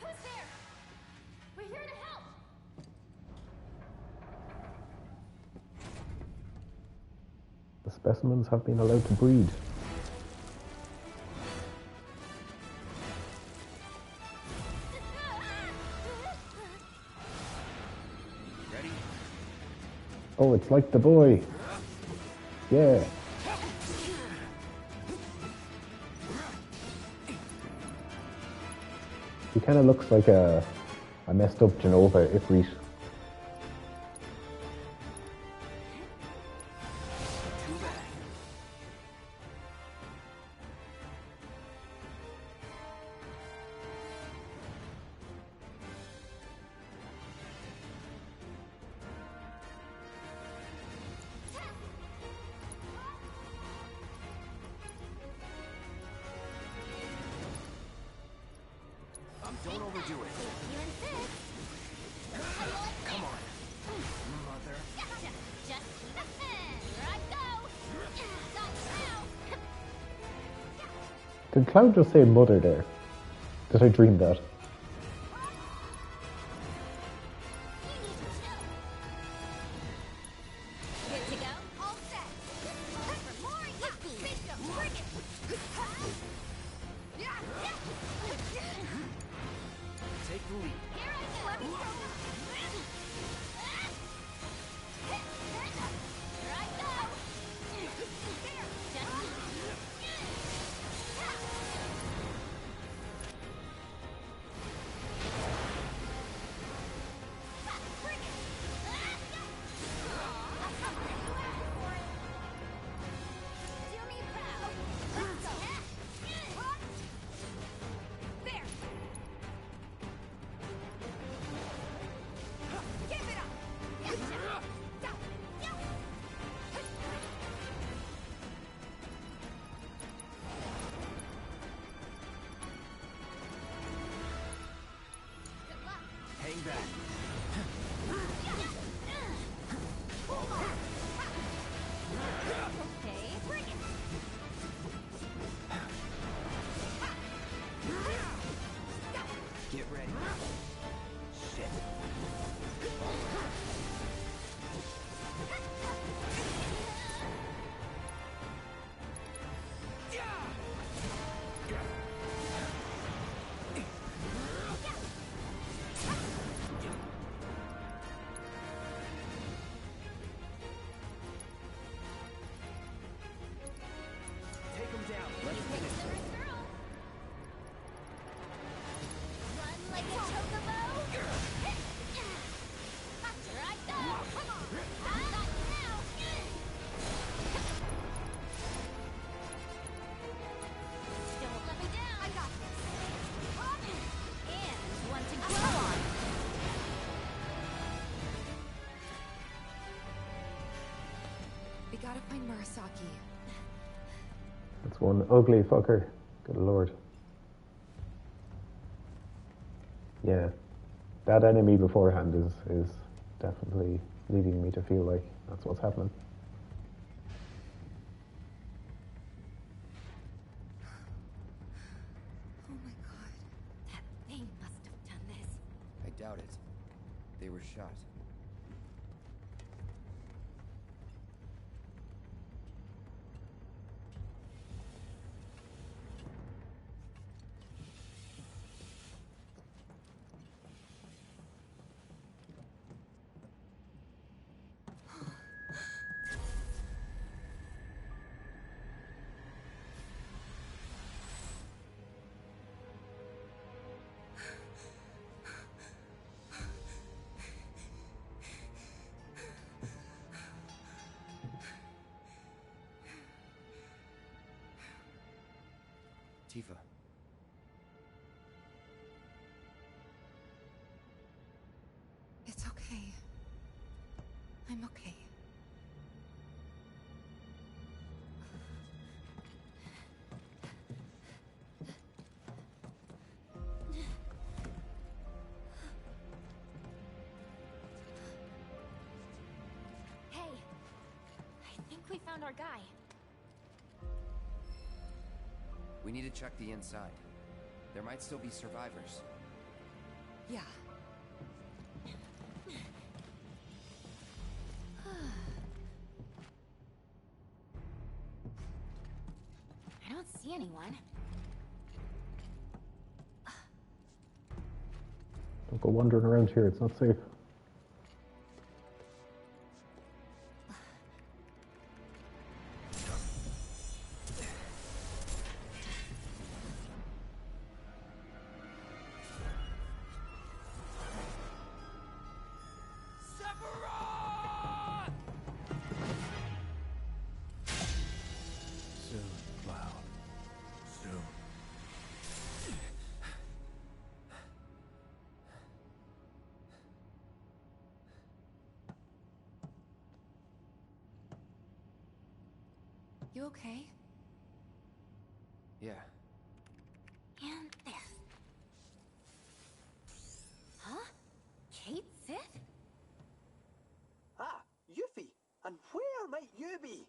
Who's there? We're here to help! The specimens have been allowed to breed. Ready? Oh, it's like the boy. Yeah. He kind of looks like a messed up Genova Ifrit. Don't overdo it. You insist. Come on. Mother. Gotcha. Just here I go. Got you. Did Cloud just say mother there? Did I dream that? Good to go. All set. Time for more yippee. Bring it. Take the lead. Here I go. Here I go. There. Bring it. Do me proud. Let's go. There. Give it up. Good luck. Hang back. Okay, bring it. Get ready. Shit. gotta find Murasaki. That's one ugly fucker. Good lord. Yeah. That enemy beforehand is definitely leading me to feel like that's what's happening. Oh my god. That thing must have done this. I doubt it. They were shot. Tifa. It's okay. I'm okay. Hey, I think we found our guy. We need to check the inside. There might still be survivors. Yeah. I don't see anyone. Don't go wandering around here, it's not safe. Soon, Cloud. Soon. You okay? Yeah. And this. Huh? Kate Sith? Ah, Yuffie! And where might you be?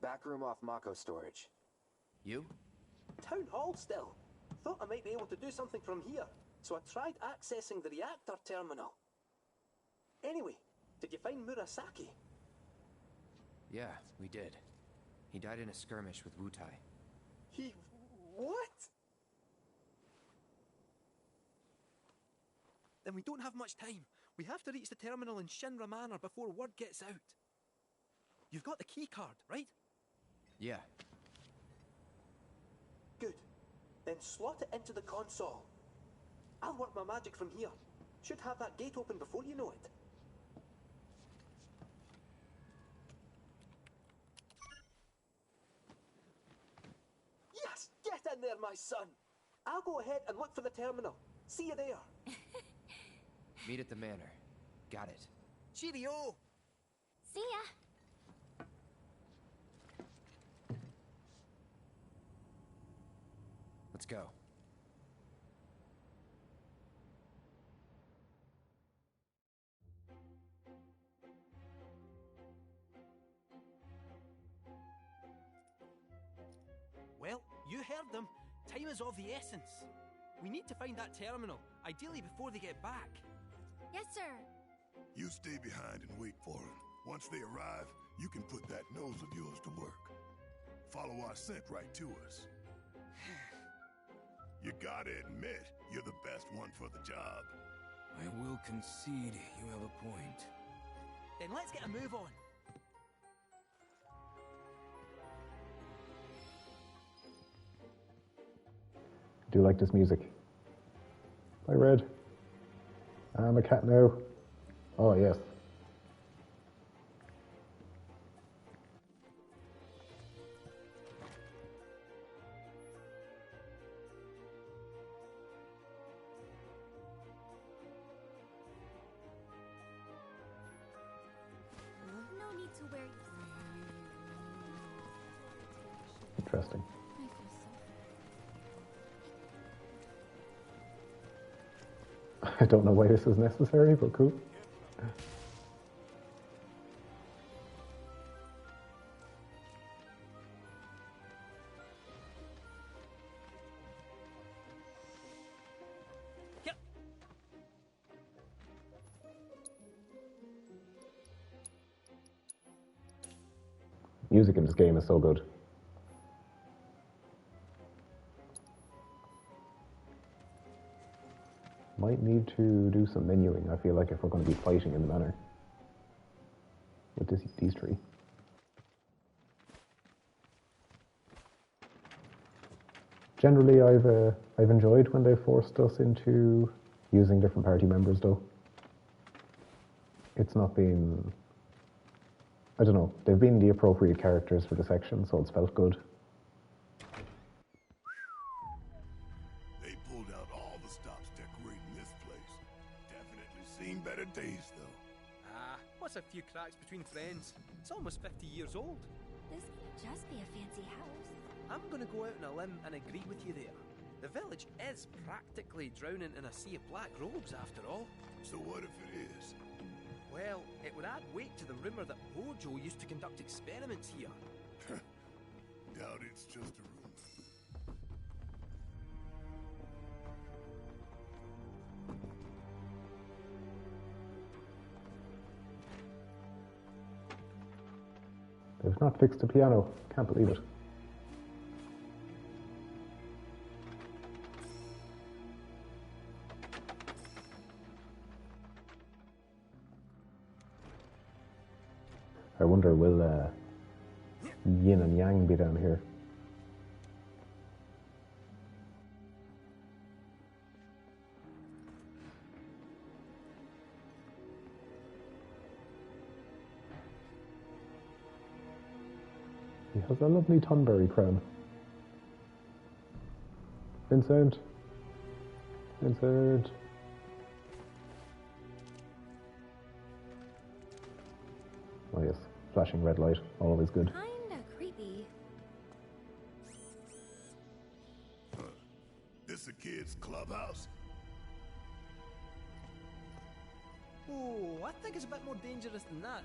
Back room off Mako storage. You? Town hall still. Thought I might be able to do something from here, so I tried accessing the reactor terminal. Anyway, did you find Murasaki? Yeah, we did. He died in a skirmish with Wutai. He... what? Then we don't have much time. We have to reach the terminal in Shinra Manor before word gets out. You've got the key card, right? Yeah. Good. Then slot it into the console. I'll work my magic from here. Should have that gate open before you know it. Yes! Get in there, my son! I'll go ahead and look for the terminal. See you there. Meet at the manor. Got it. Cheerio! See ya. Let's go. Well, you heard them. Time is of the essence. We need to find that terminal, ideally before they get back. Yes, sir. You stay behind and wait for them. Once they arrive, you can put that nose of yours to work. Follow our scent right to us. You gotta admit, you're the best one for the job. I will concede you have a point. Then let's get a move on. Do you like this music? Bye, Red. I'm a cat now. Oh, yes. No need to wear yourself. interesting. I don't know why this is necessary, but cool. Music in this game is so good. Might need to do some menuing, I feel like, if we're going to be fighting in the manor. With these three. Generally, I've enjoyed when they've forced us into using different party members, though. It's not been... I don't know, they've been the appropriate characters for the section, so it's felt good. They pulled out all the stops decorating this place. Definitely seen better days, though. Ah, what's a few cracks between friends? It's almost 50 years old. This could just be a fancy house. I'm gonna go out on a limb and agree with you there. The village is practically drowning in a sea of black robes, after all. So what if it is? Well, it would add weight to the rumour that Hojo used to conduct experiments here. Doubt it's just a rumor. They've not fixed the piano. Can't believe it. I wonder, will Yin and Yang be down here? He has a lovely Tonberry crown. Vincent! Vincent! Oh yes, flashing red light, always good. Kinda creepy. This a kid's clubhouse? Oh, I think it's a bit more dangerous than that.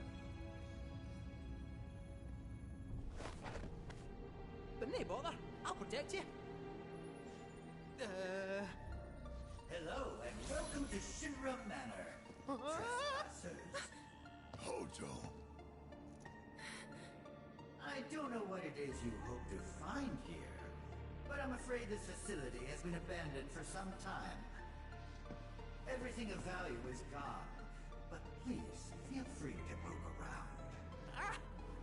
But nay bother, I'll protect you. Hello and welcome to Shinra Manor. Trespassers. Hojo. I don't know what it is you hope to find here, but I'm afraid this facility has been abandoned for some time. Everything of value is gone, but please feel free to poke around. Ah,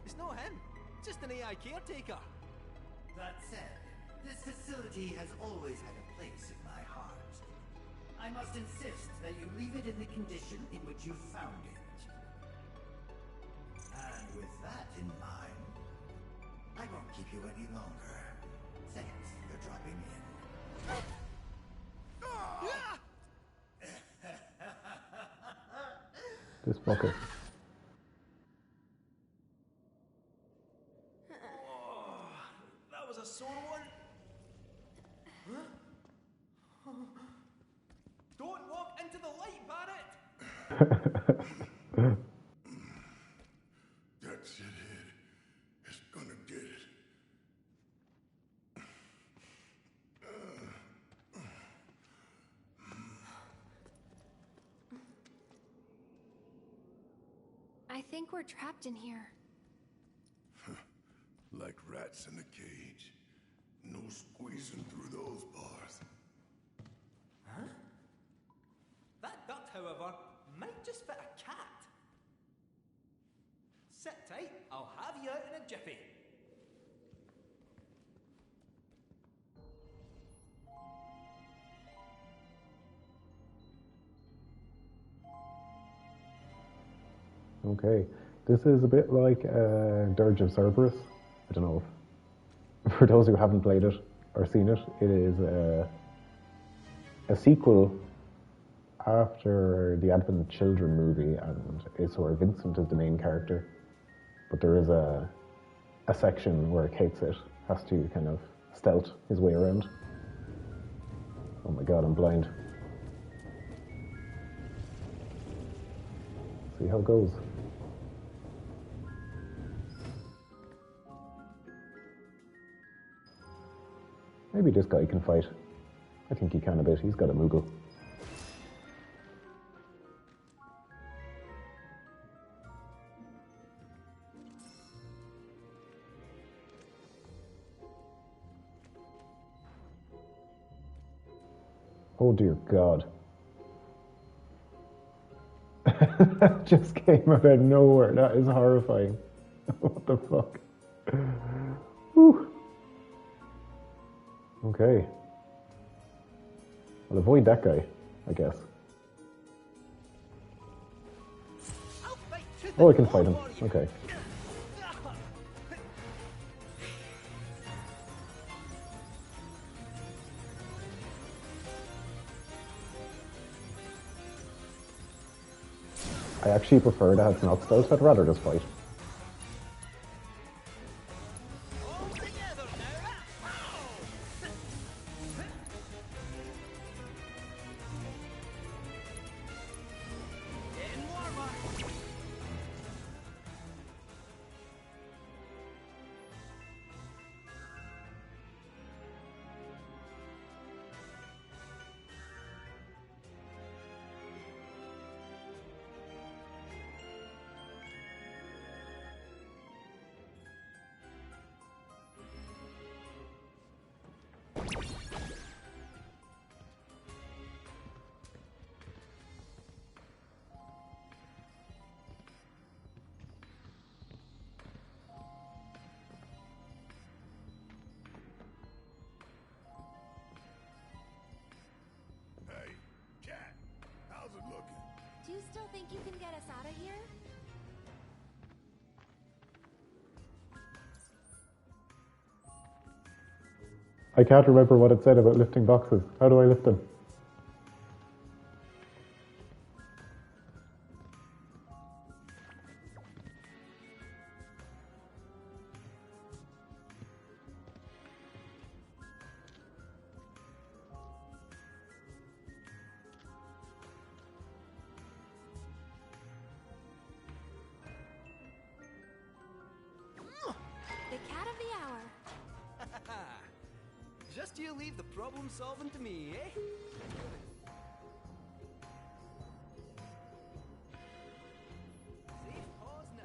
it's not him, just an AI caretaker. That said, this facility has always had a place in my heart. I must insist that you leave it in the condition in which you found it. And with that in mind, I won't keep you any longer. Thanks for dropping in. This bucket. Oh, that was a sore one. Huh? Don't walk into the light, Barrett! That shithead is gonna get it. I think we're trapped in here. Like rats in a cage. No squeezing through those bars. Huh? That duct, however, might just fit a cat. Sit tight, I'll have you out in a jiffy. Okay, this is a bit like Dirge of Cerberus. I don't know if, for those who haven't played it or seen it, it is a sequel after the Advent Children movie, and it's where Vincent is the main character. But there is a section where Kate sits, has to kind of stealth his way around. Oh my god, I'm blind. See how it goes. Maybe this guy can fight. I think he can a bit. He's got a Moogle. Oh dear God. That just came out of nowhere. That is horrifying. What the fuck? Whew. Okay. I'll avoid that guy, I guess. Oh, I can fight him. Okay. I actually prefer that it's not stealth. I'd rather just fight. Do you still think you can get us out of here? I can't remember what it said about lifting boxes. How do I lift them? The cat of the hour. Just you leave the problem solving to me, eh? Safe pause now.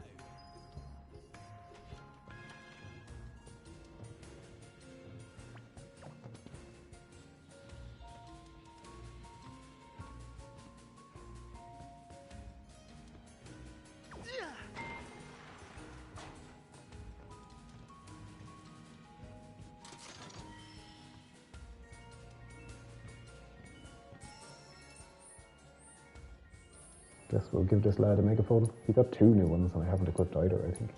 Guess we'll give this lad a megaphone. He got 2 new ones and I haven't equipped either, I think.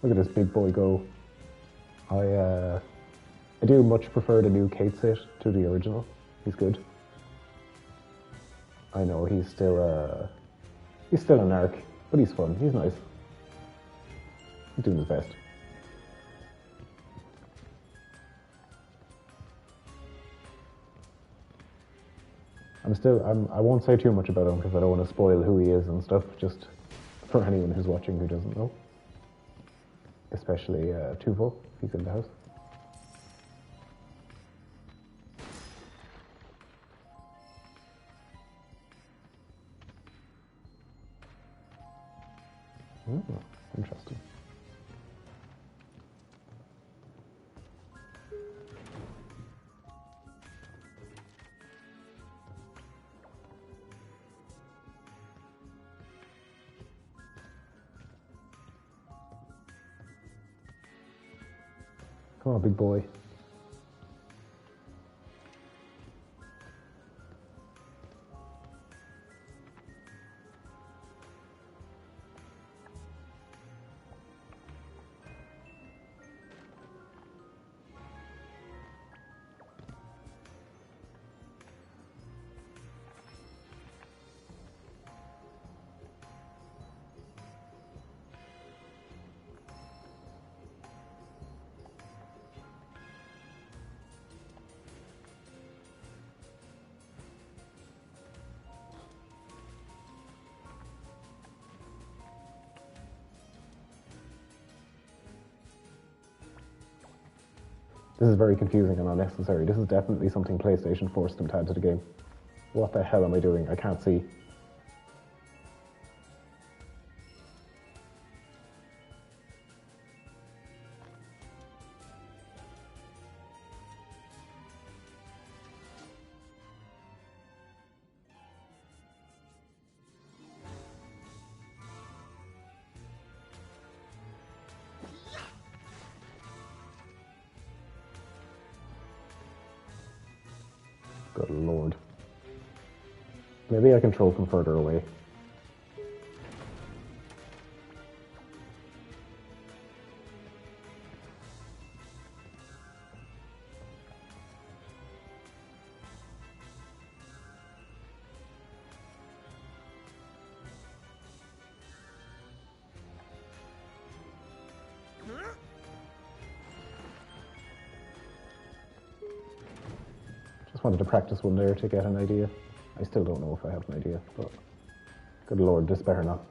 Look at this big boy go. I do much prefer the new Kate set to the original. He's good. I know he's still an arc, but he's fun. He's nice. He's doing his best. I won't say too much about him because I don't want to spoil who he is and stuff, just for anyone who's watching who doesn't know. Especially Tuvo, if he's in the house. Interesting. Come on, big boy. This is very confusing and unnecessary. This is definitely something PlayStation forced them to add to the game. What the hell am I doing? I can't see. Good lord. Maybe I can throw from further away. Wanted to practice one there to get an idea. I still don't know if I have an idea, but good lord, this better not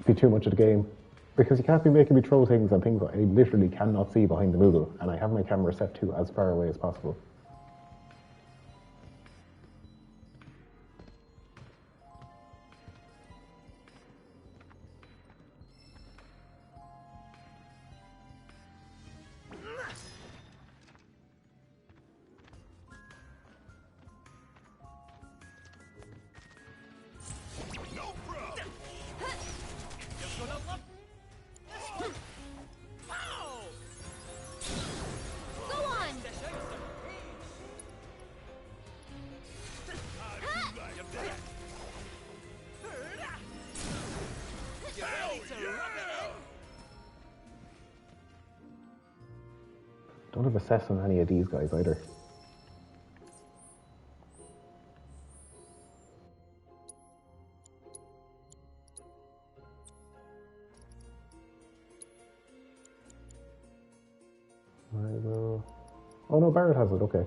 be too much of the game. Because you can't be making me throw things and things that I literally cannot see behind the Moogle, and I have my camera set to as far away as possible. Don't have assess on any of these guys either. I will... Oh no, Barrett has it, okay.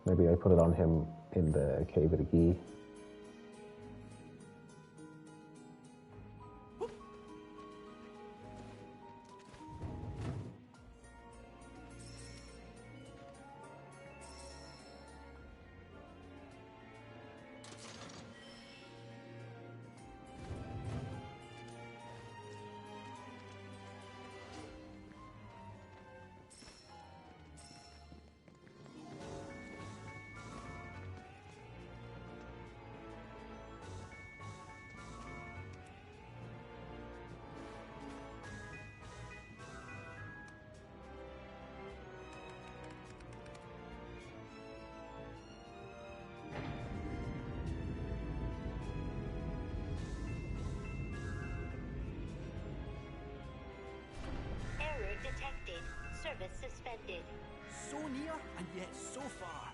Maybe I put it on him in the Cave of the Key. Detected. Service suspended. So near and yet so far.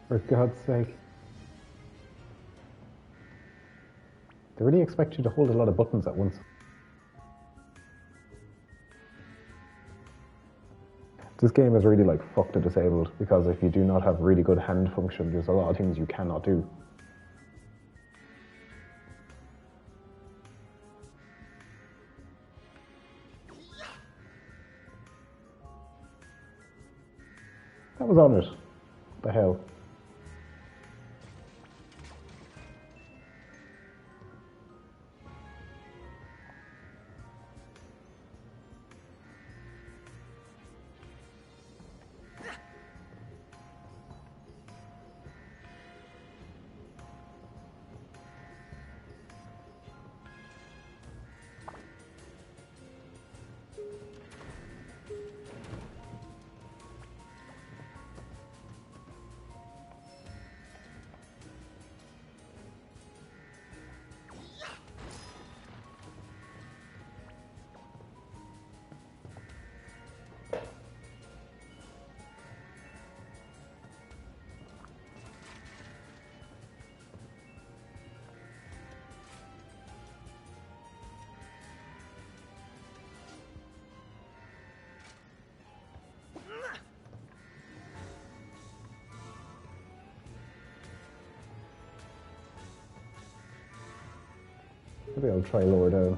For God's sake. They really expect you to hold a lot of buttons at once. This game is really like fuck the disabled, because if you do not have really good hand function, there's a lot of things you cannot do. That was on it. What the hell? Maybe I'll try lower down.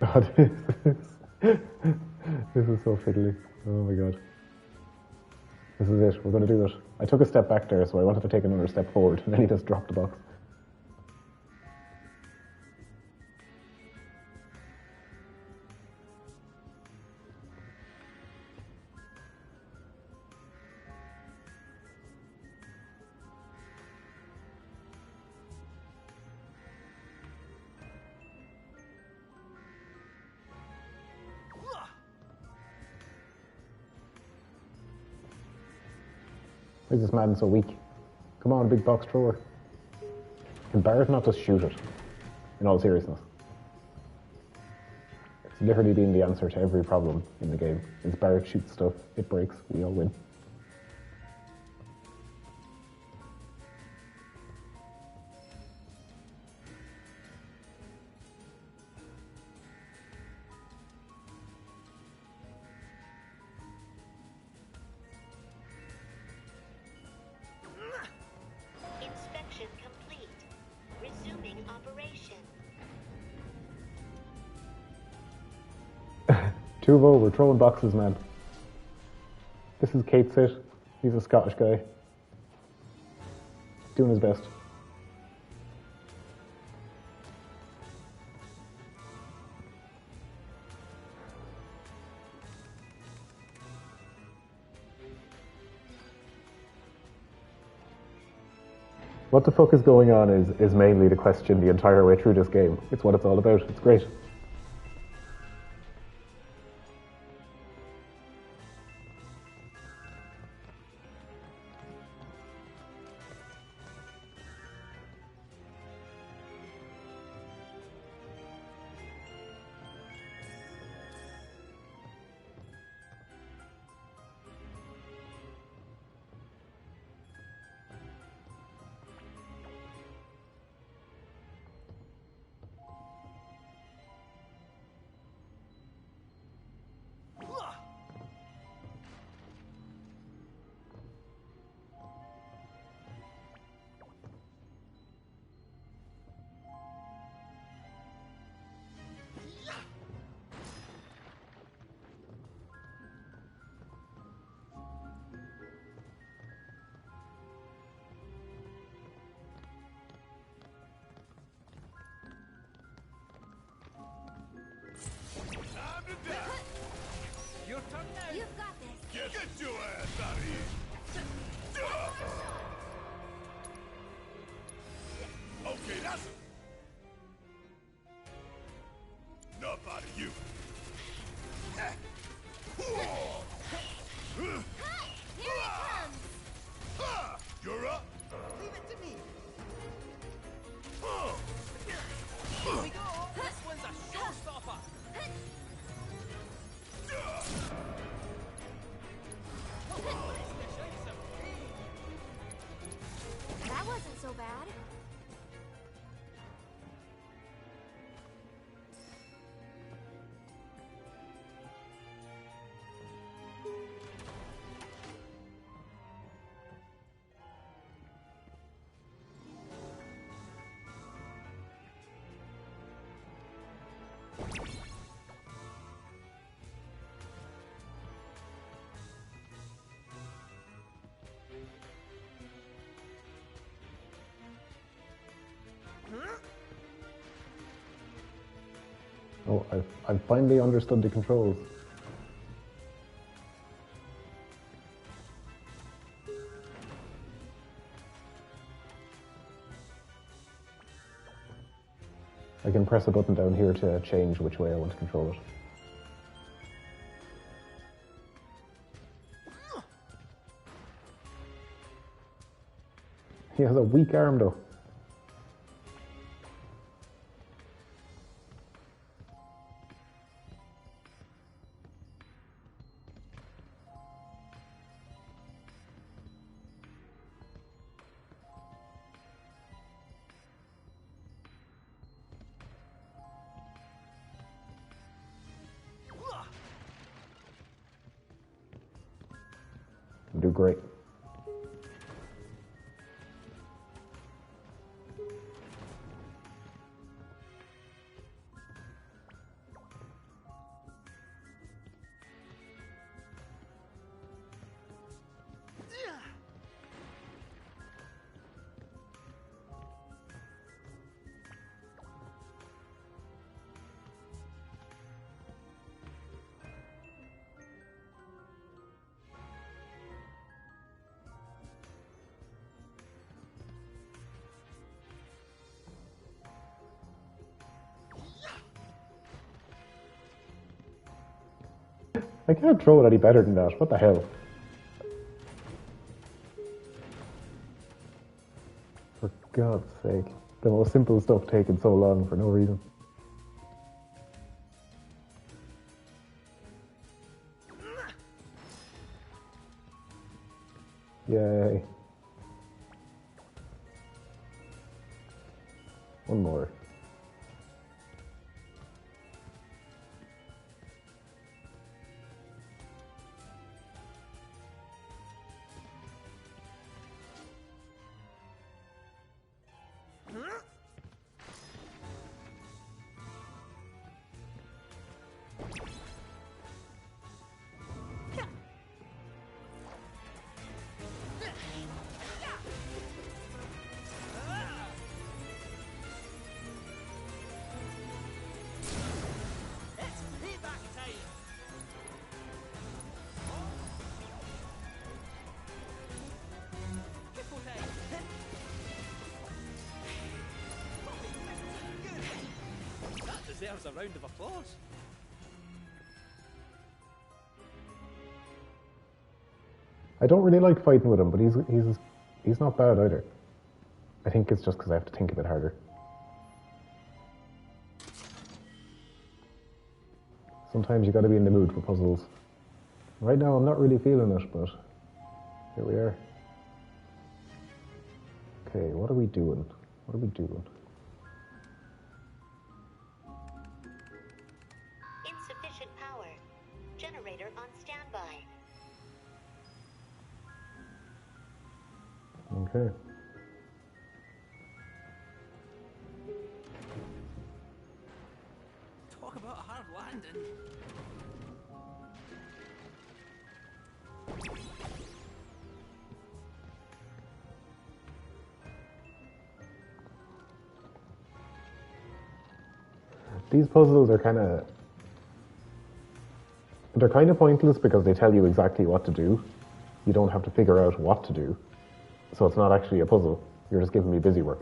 God, this is so fiddly. Oh my god. This is it. We're going to do it. I took a step back there, so I wanted to take another step forward, and then he just dropped the box. Why is this man so weak? Come on, big box thrower. Can Barrett not just shoot it? In all seriousness. It's literally been the answer to every problem in the game. Is Barrett shoots stuff, it breaks, we all win. Inspection complete. Resuming operation. 2-0, we're throwing boxes, man. This is Kate's hit. He's a Scottish guy. Doing his best. What the fuck is going on is mainly the question the entire way through this game. It's what it's all about. It's great. Your turn now. You've got this. Get your ass out of here! Okay, that's enough out of you. Here it comes! You're up. Leave it to me. Here we go. This one's a showstopper. That wasn't so bad. Oh, I've finally understood the controls. I can press a button down here to change which way I want to control it. He has a weak arm though. Do great. I can't throw it any better than that. What the hell? For God's sake. The most simple stuff taking so long for no reason. Yay. One more. Deserves a round of applause. I don't really like fighting with him, but he's not bad either. I think it's just because I have to think a bit harder. Sometimes you got to be in the mood for puzzles. Right now I'm not really feeling it, but here we are. Okay, what are we doing? What are we doing? Insufficient power. Generator on standby. Okay. Talk about a hard landing. These puzzles are they're kind of pointless because they tell you exactly what to do. you don't have to figure out what to do. So it's not actually a puzzle. You're just giving me busy work.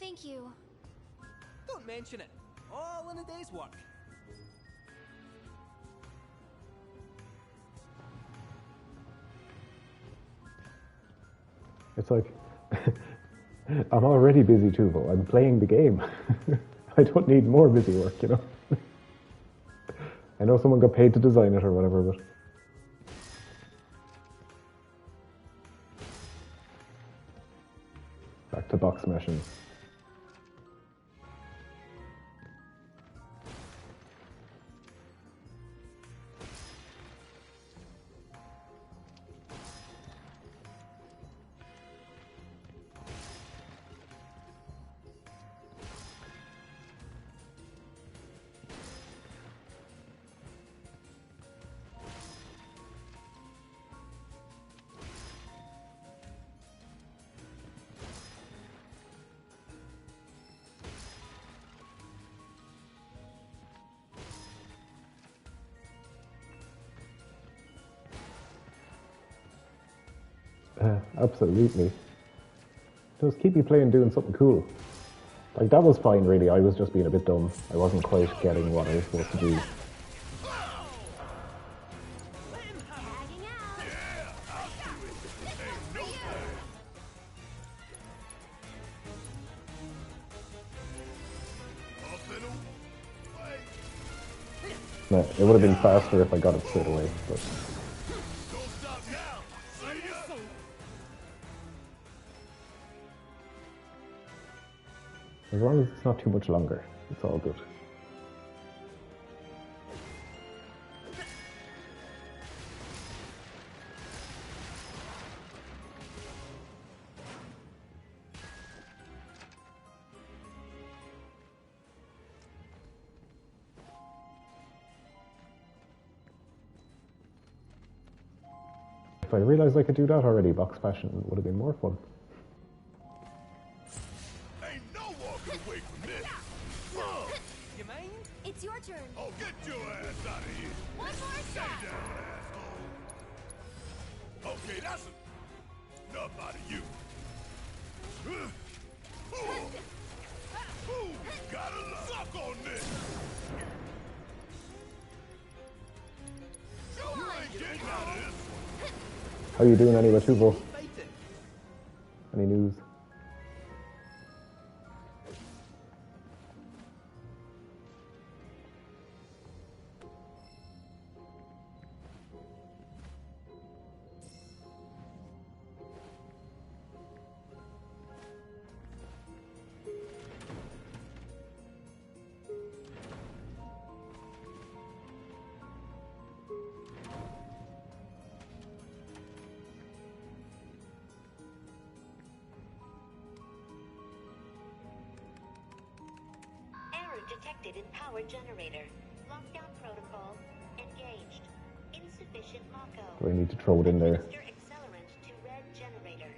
Thank you. Don't mention it. All in a day's work. It's like, I'm already busy too, but I'm playing the game. I don't need more busy work, you know? I know someone got paid to design it or whatever, but... Back to box smashing. Absolutely. Just keep me playing, doing something cool. Like, that was fine, really. I was just being a bit dumb. I wasn't quite getting what I was supposed to do. No, it would have been faster if I got it straight away, but... As long as it's not too much longer, it's all good. If I realized I could do that already, box fashion would have been more fun. It's your turn. Oh, get your ass out of here. One more shot. Stay down, asshole. Okay, that's enough out of you. Gotta suck on this. You ain't getting out of this one. How you doing anyway, Tuvo? Any news? detected in power generator. Lockdown protocol engaged. Insufficient Mako. Do I need to throw it in there? Administer accelerant to red generator.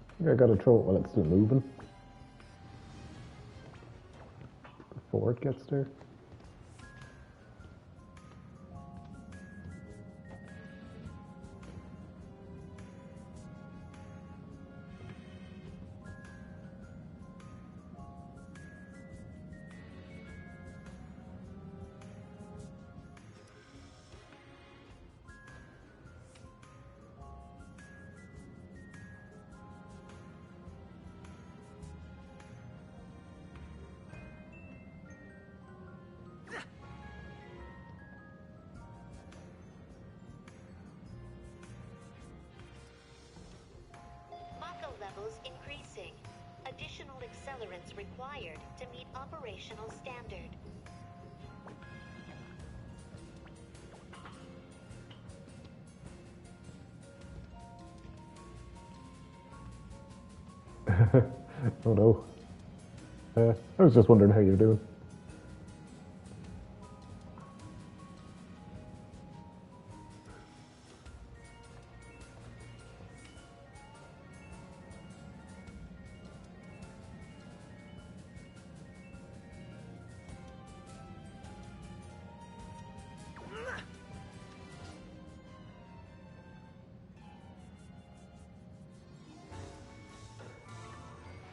I think I gotta throw it while it's still moving. Before it gets there. Levels increasing. Additional accelerants required to meet operational standard. Oh no. I was just wondering how you're doing.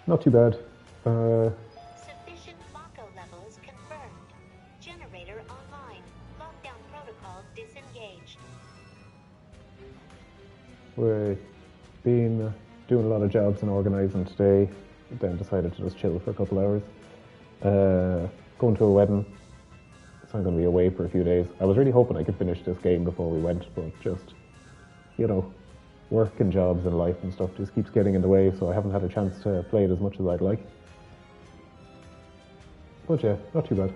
Not too bad. Sufficient Mako levels confirmed. Generator online. Lockdown protocol disengaged. We've been doing a lot of jobs and organising today, then decided to just chill for a couple hours. Going to a wedding, so I'm going to be away for a few days. I was really hoping I could finish this game before we went, but just, you know, work and jobs and life and stuff just keeps getting in the way, so I haven't had a chance to play it as much as I'd like. But yeah, not too bad.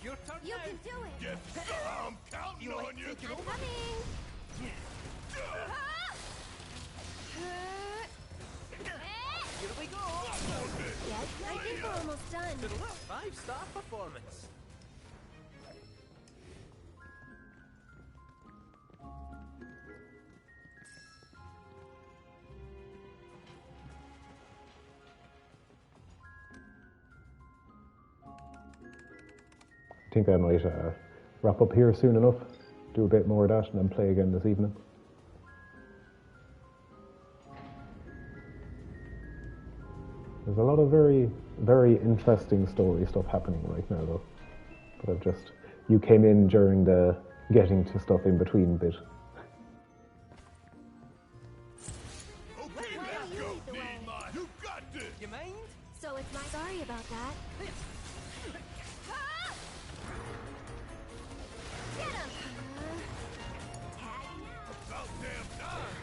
Your turn You now. can do it! Yes, sir, I'm counting on you. I'm coming! Here we go. Yes, I think we're almost done. To the left, 5-star performance. I think I might wrap up here soon enough, do a bit more of that, and then play again this evening. There's a lot of very, very interesting story stuff happening right now, though. But you came in during the getting to stuff in between bit. Okay, let's go, Nibel. You got this. You mind? So it's my sorry about that. Get him! Tagging out. About damn time.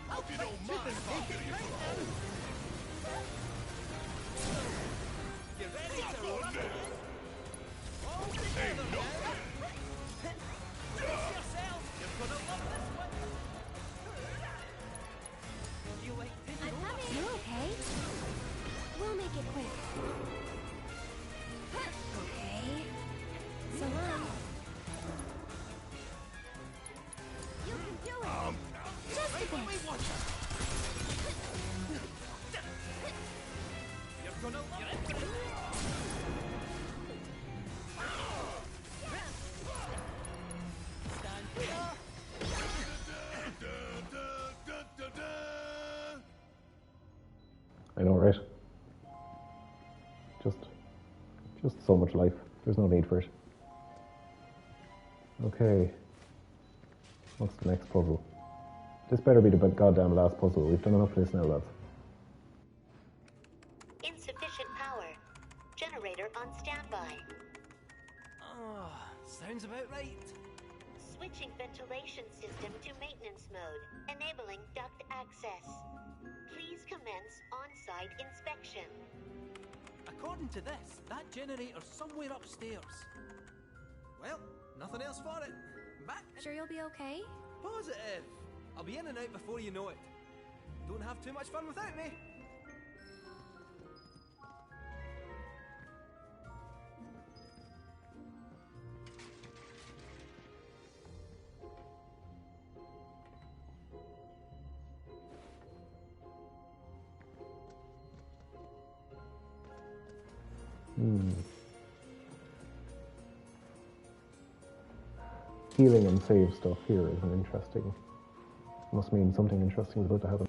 Hope you don't mind if I'm getting you some home. Get ready to I know, right? Just so much life. There's no need for it. Okay. What's the next puzzle? This better be the goddamn last puzzle. We've done enough of this now, lads. Insufficient power. Generator on standby. Oh, sounds about right. Switching ventilation system to maintenance mode, enabling duct access. Please commence on-site inspection. According to this, that generator's somewhere upstairs. Well, nothing else for it. Back. Sure you'll be okay? Positive. I'll be in and out before you know it. Don't have too much fun without me. Healing and save stuff here is an interesting. Must mean something interesting is about to happen.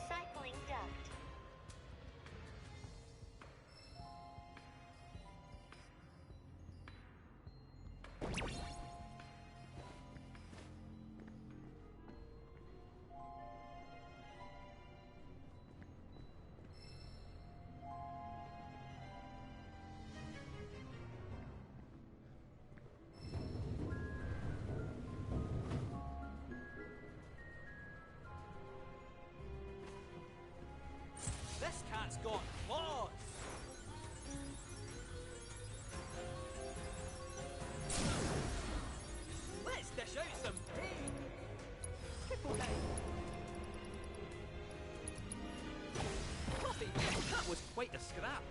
Cycling duct. This cat's got claws. Let's dish out some pain. Triple A. Coffee, that was quite a scrap.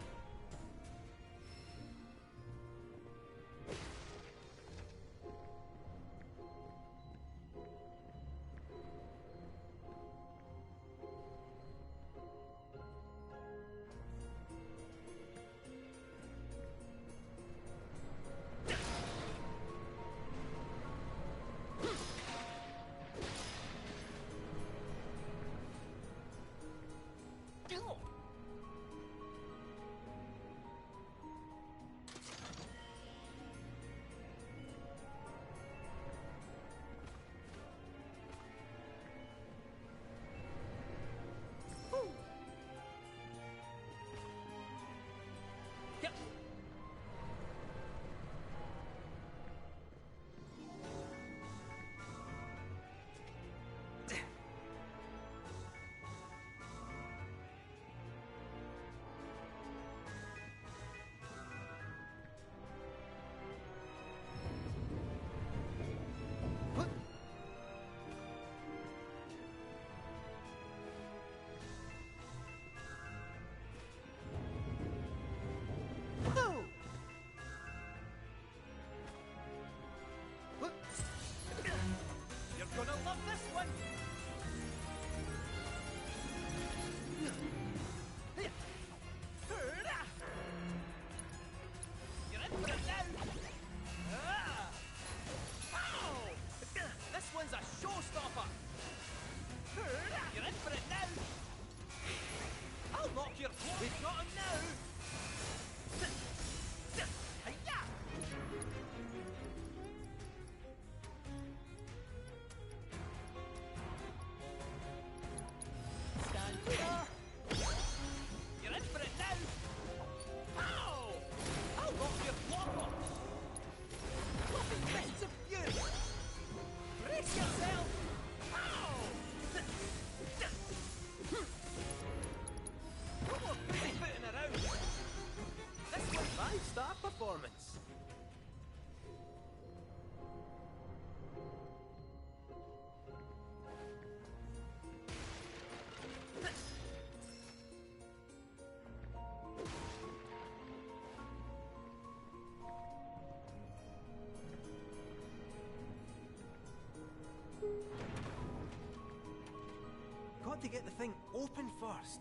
to get the thing open first.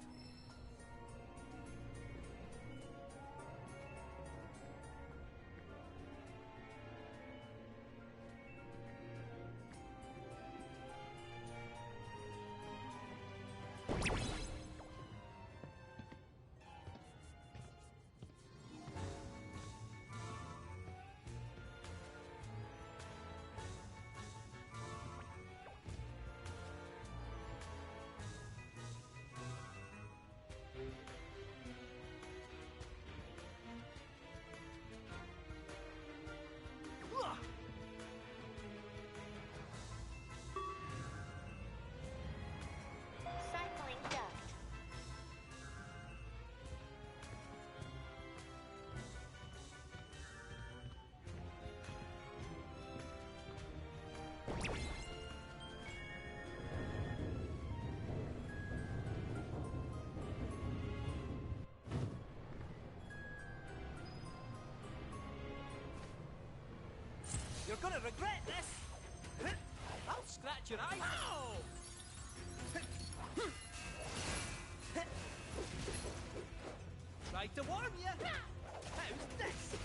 Cycling duct. You're gonna regret this! I'll scratch your eyes out! Tried to warn you! How's this?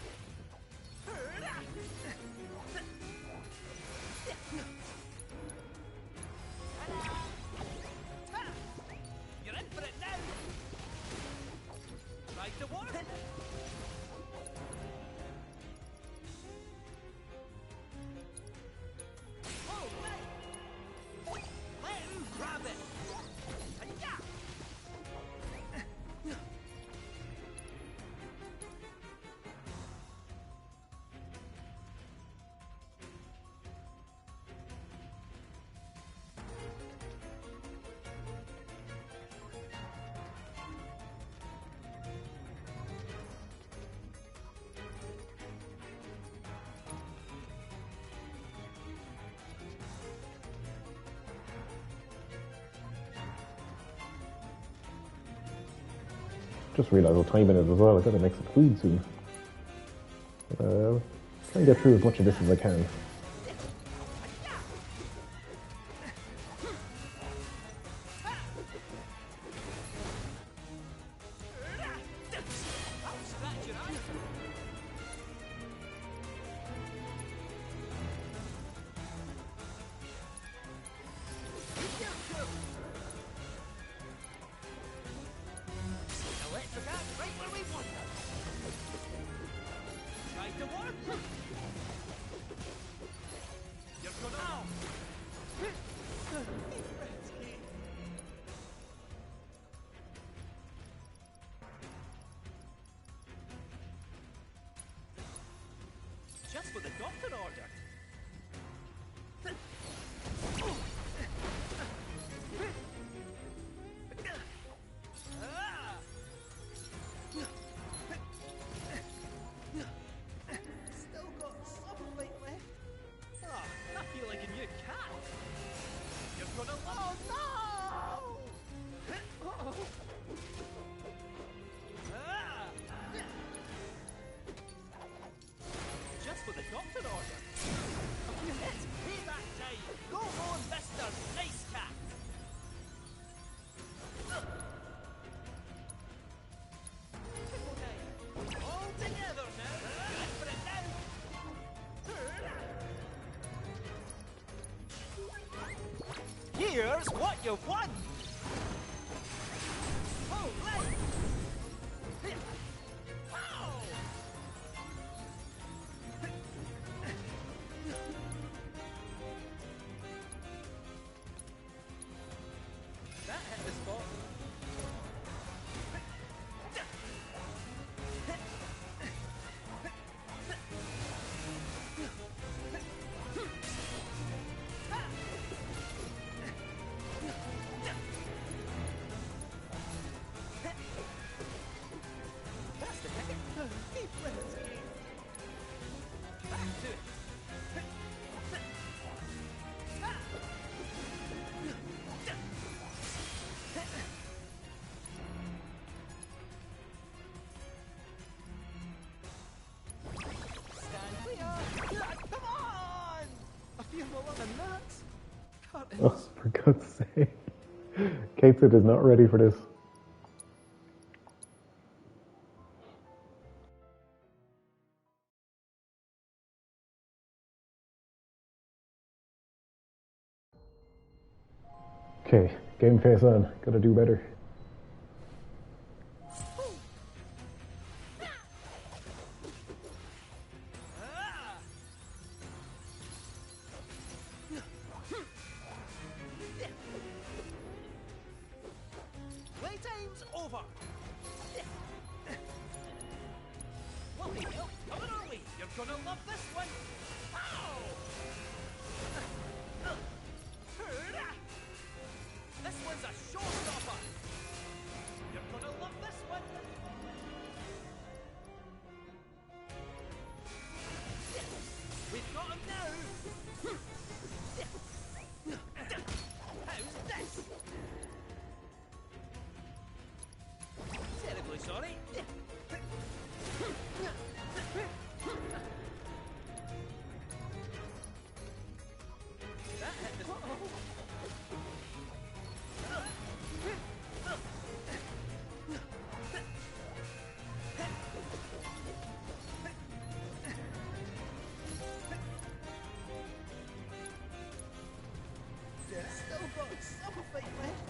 You're in for it now! Tried to warn you! Just realised what time it is as well. I've got to make some food soon. Try and get through as much of this as I can. Just what the doctor ordered. Still got some light left. Oh, I feel like a new cat. You're gonna oh no! Uh-oh. Just what the doctor ordered. A few hits, payback time. Go on, Mr. Nice Cat. Okay, all together now. Ready for it now. Here's what you won. Oh, right. Ow! That hit the spot. That's the ticket. Deep breaths. Back to it. Stand clear. Come on! A few more than that. Oh, for God's sake. Kate is not ready for this. Okay, game face on. Gotta do better. Playtime's over. Well, hey, Bill, coming our way. You're gonna love this one. Ow! This one's a showstopper. You're gonna love this one. We've got him now. How's this? Terribly sorry. That hit the... Still got some fight left.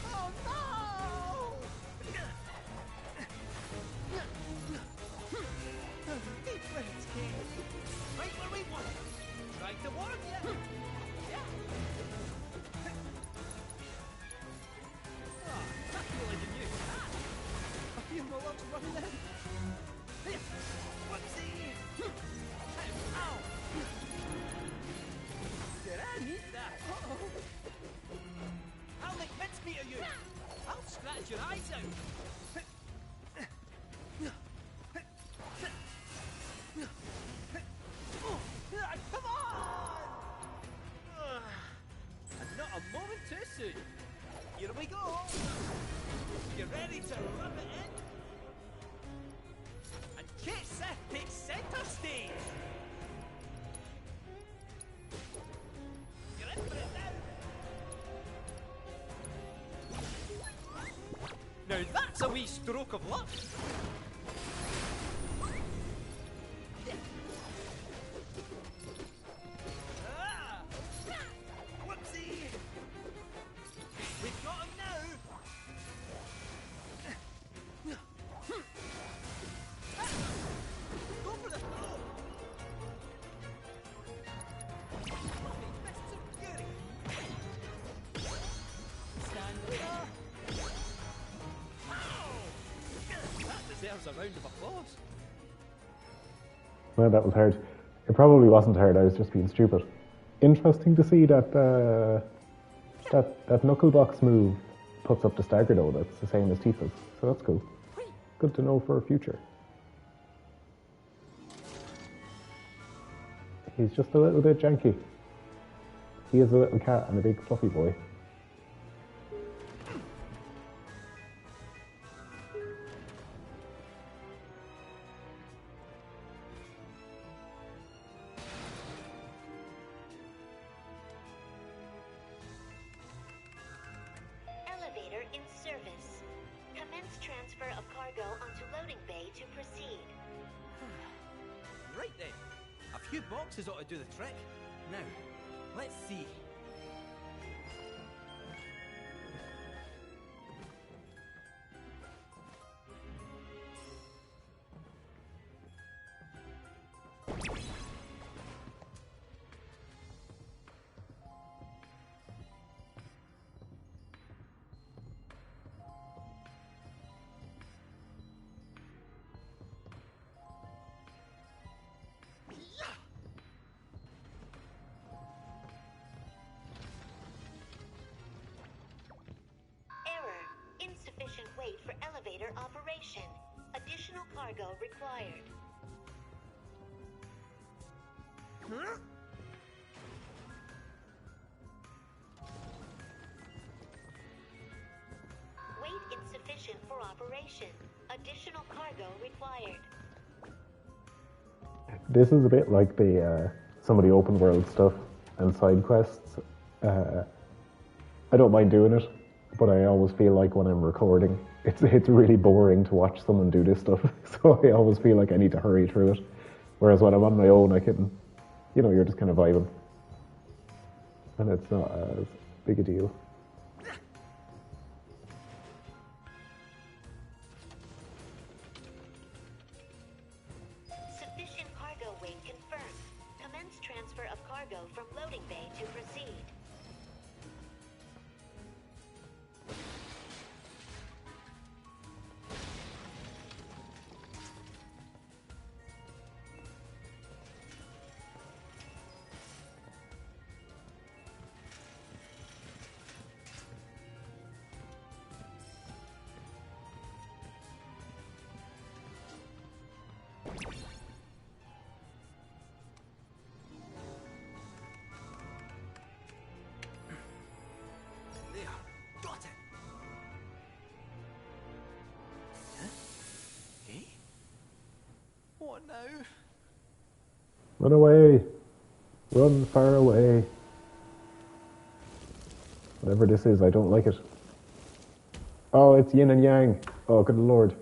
Oh no! Deep breaths, Kate. Right where we want it. Tried to warn you. Yeah. Oh, I feel like a new cat. I feel my lungs running in. Whoopsie! Ow! Did I need that? Uh-oh. I'll make mincemeat of you. I'll scratch your eyes out. Come on! And not a moment too soon. Here we go. You ready to rub it in? And Kate Seth takes center stage. You're in for it now. Now that's a wee stroke of luck. Whoopsie! We've got him now. Go for the throw. Fists of fury. Stand there. That deserves a round of applause. Well, that was hard. It probably wasn't hard, I was just being stupid. Interesting to see that that Knucklebox move puts up the stagger though, that's the same as Tifa's, so that's cool. Good to know for future. He's just a little bit janky. He is a little cat and a big fluffy boy. Elevator in service. Commence transfer of cargo onto loading bay to proceed. Right then. A few boxes ought to do the trick. Now, let's see. Error. Insufficient weight for elevator operation. Additional cargo required. Huh? Weight insufficient for operation. Additional cargo required. This is a bit like the some of the open world stuff and side quests I don't mind doing it, but I always feel like when I'm recording, it's really boring to watch someone do this stuff. So I always feel like I need to hurry through it. Whereas when I'm on my own, I can, you're just kind of vibing. And it's not as big a deal. Sufficient cargo weight confirmed. Commence transfer of cargo from loading bay to proceed. There, got it. Huh? Eh? What now? Run away! Run far away! Whatever this is, I don't like it. Oh, it's yin and yang. Oh, good lord.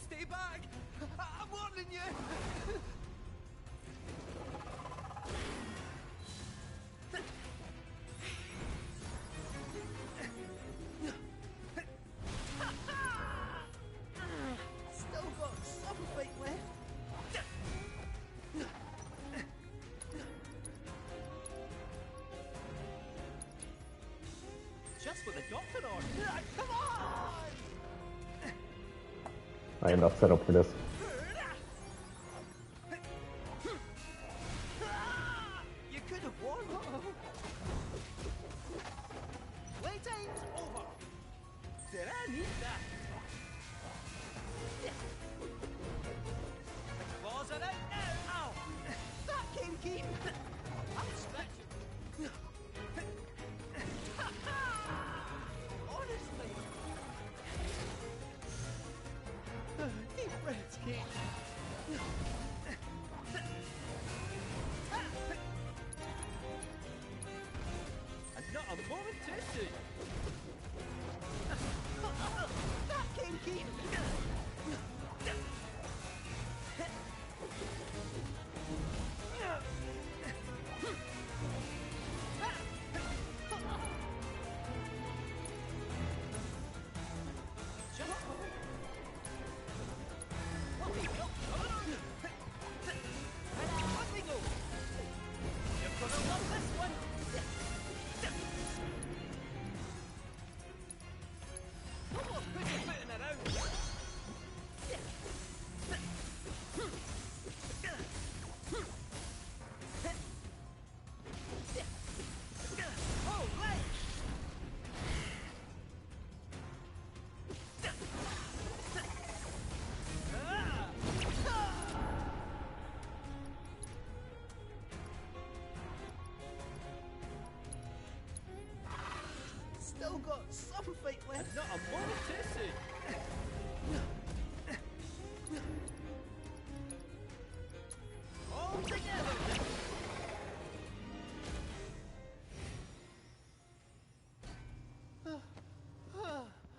Stay back! I'm warning you! Still got some fight left. Just what the doctor ordered. Come on! I am not set up for this. You could have won. Playtime's over. Did I need that? The claws are out now. Ow! That came keen. I'll scratch you. Honestly. Deep breaths, Kate. And not a moment too soon. That came keen. Still got some fight left. Not a moment too soon. All together.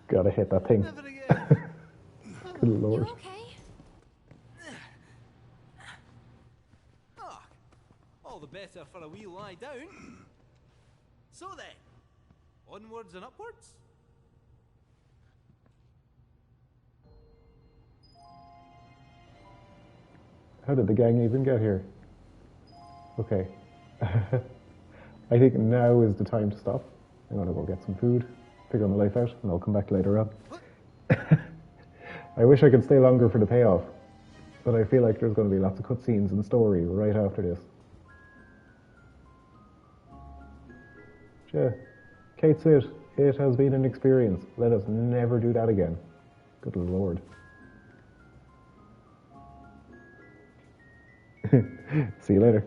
Gotta hit that thing. Never again. Good lord. You okay? Ah, all the better for a wee lie down. So then, onwards and upwards. How did the gang even get here? Okay. I think now is the time to stop. I'm gonna go get some food, figure my life out, and I'll come back later on. I wish I could stay longer for the payoff, but I feel like there's going to be lots of cutscenes and story right after this. Sure. Kate said, it has been an experience. Let us never do that again. Good lord. See you later.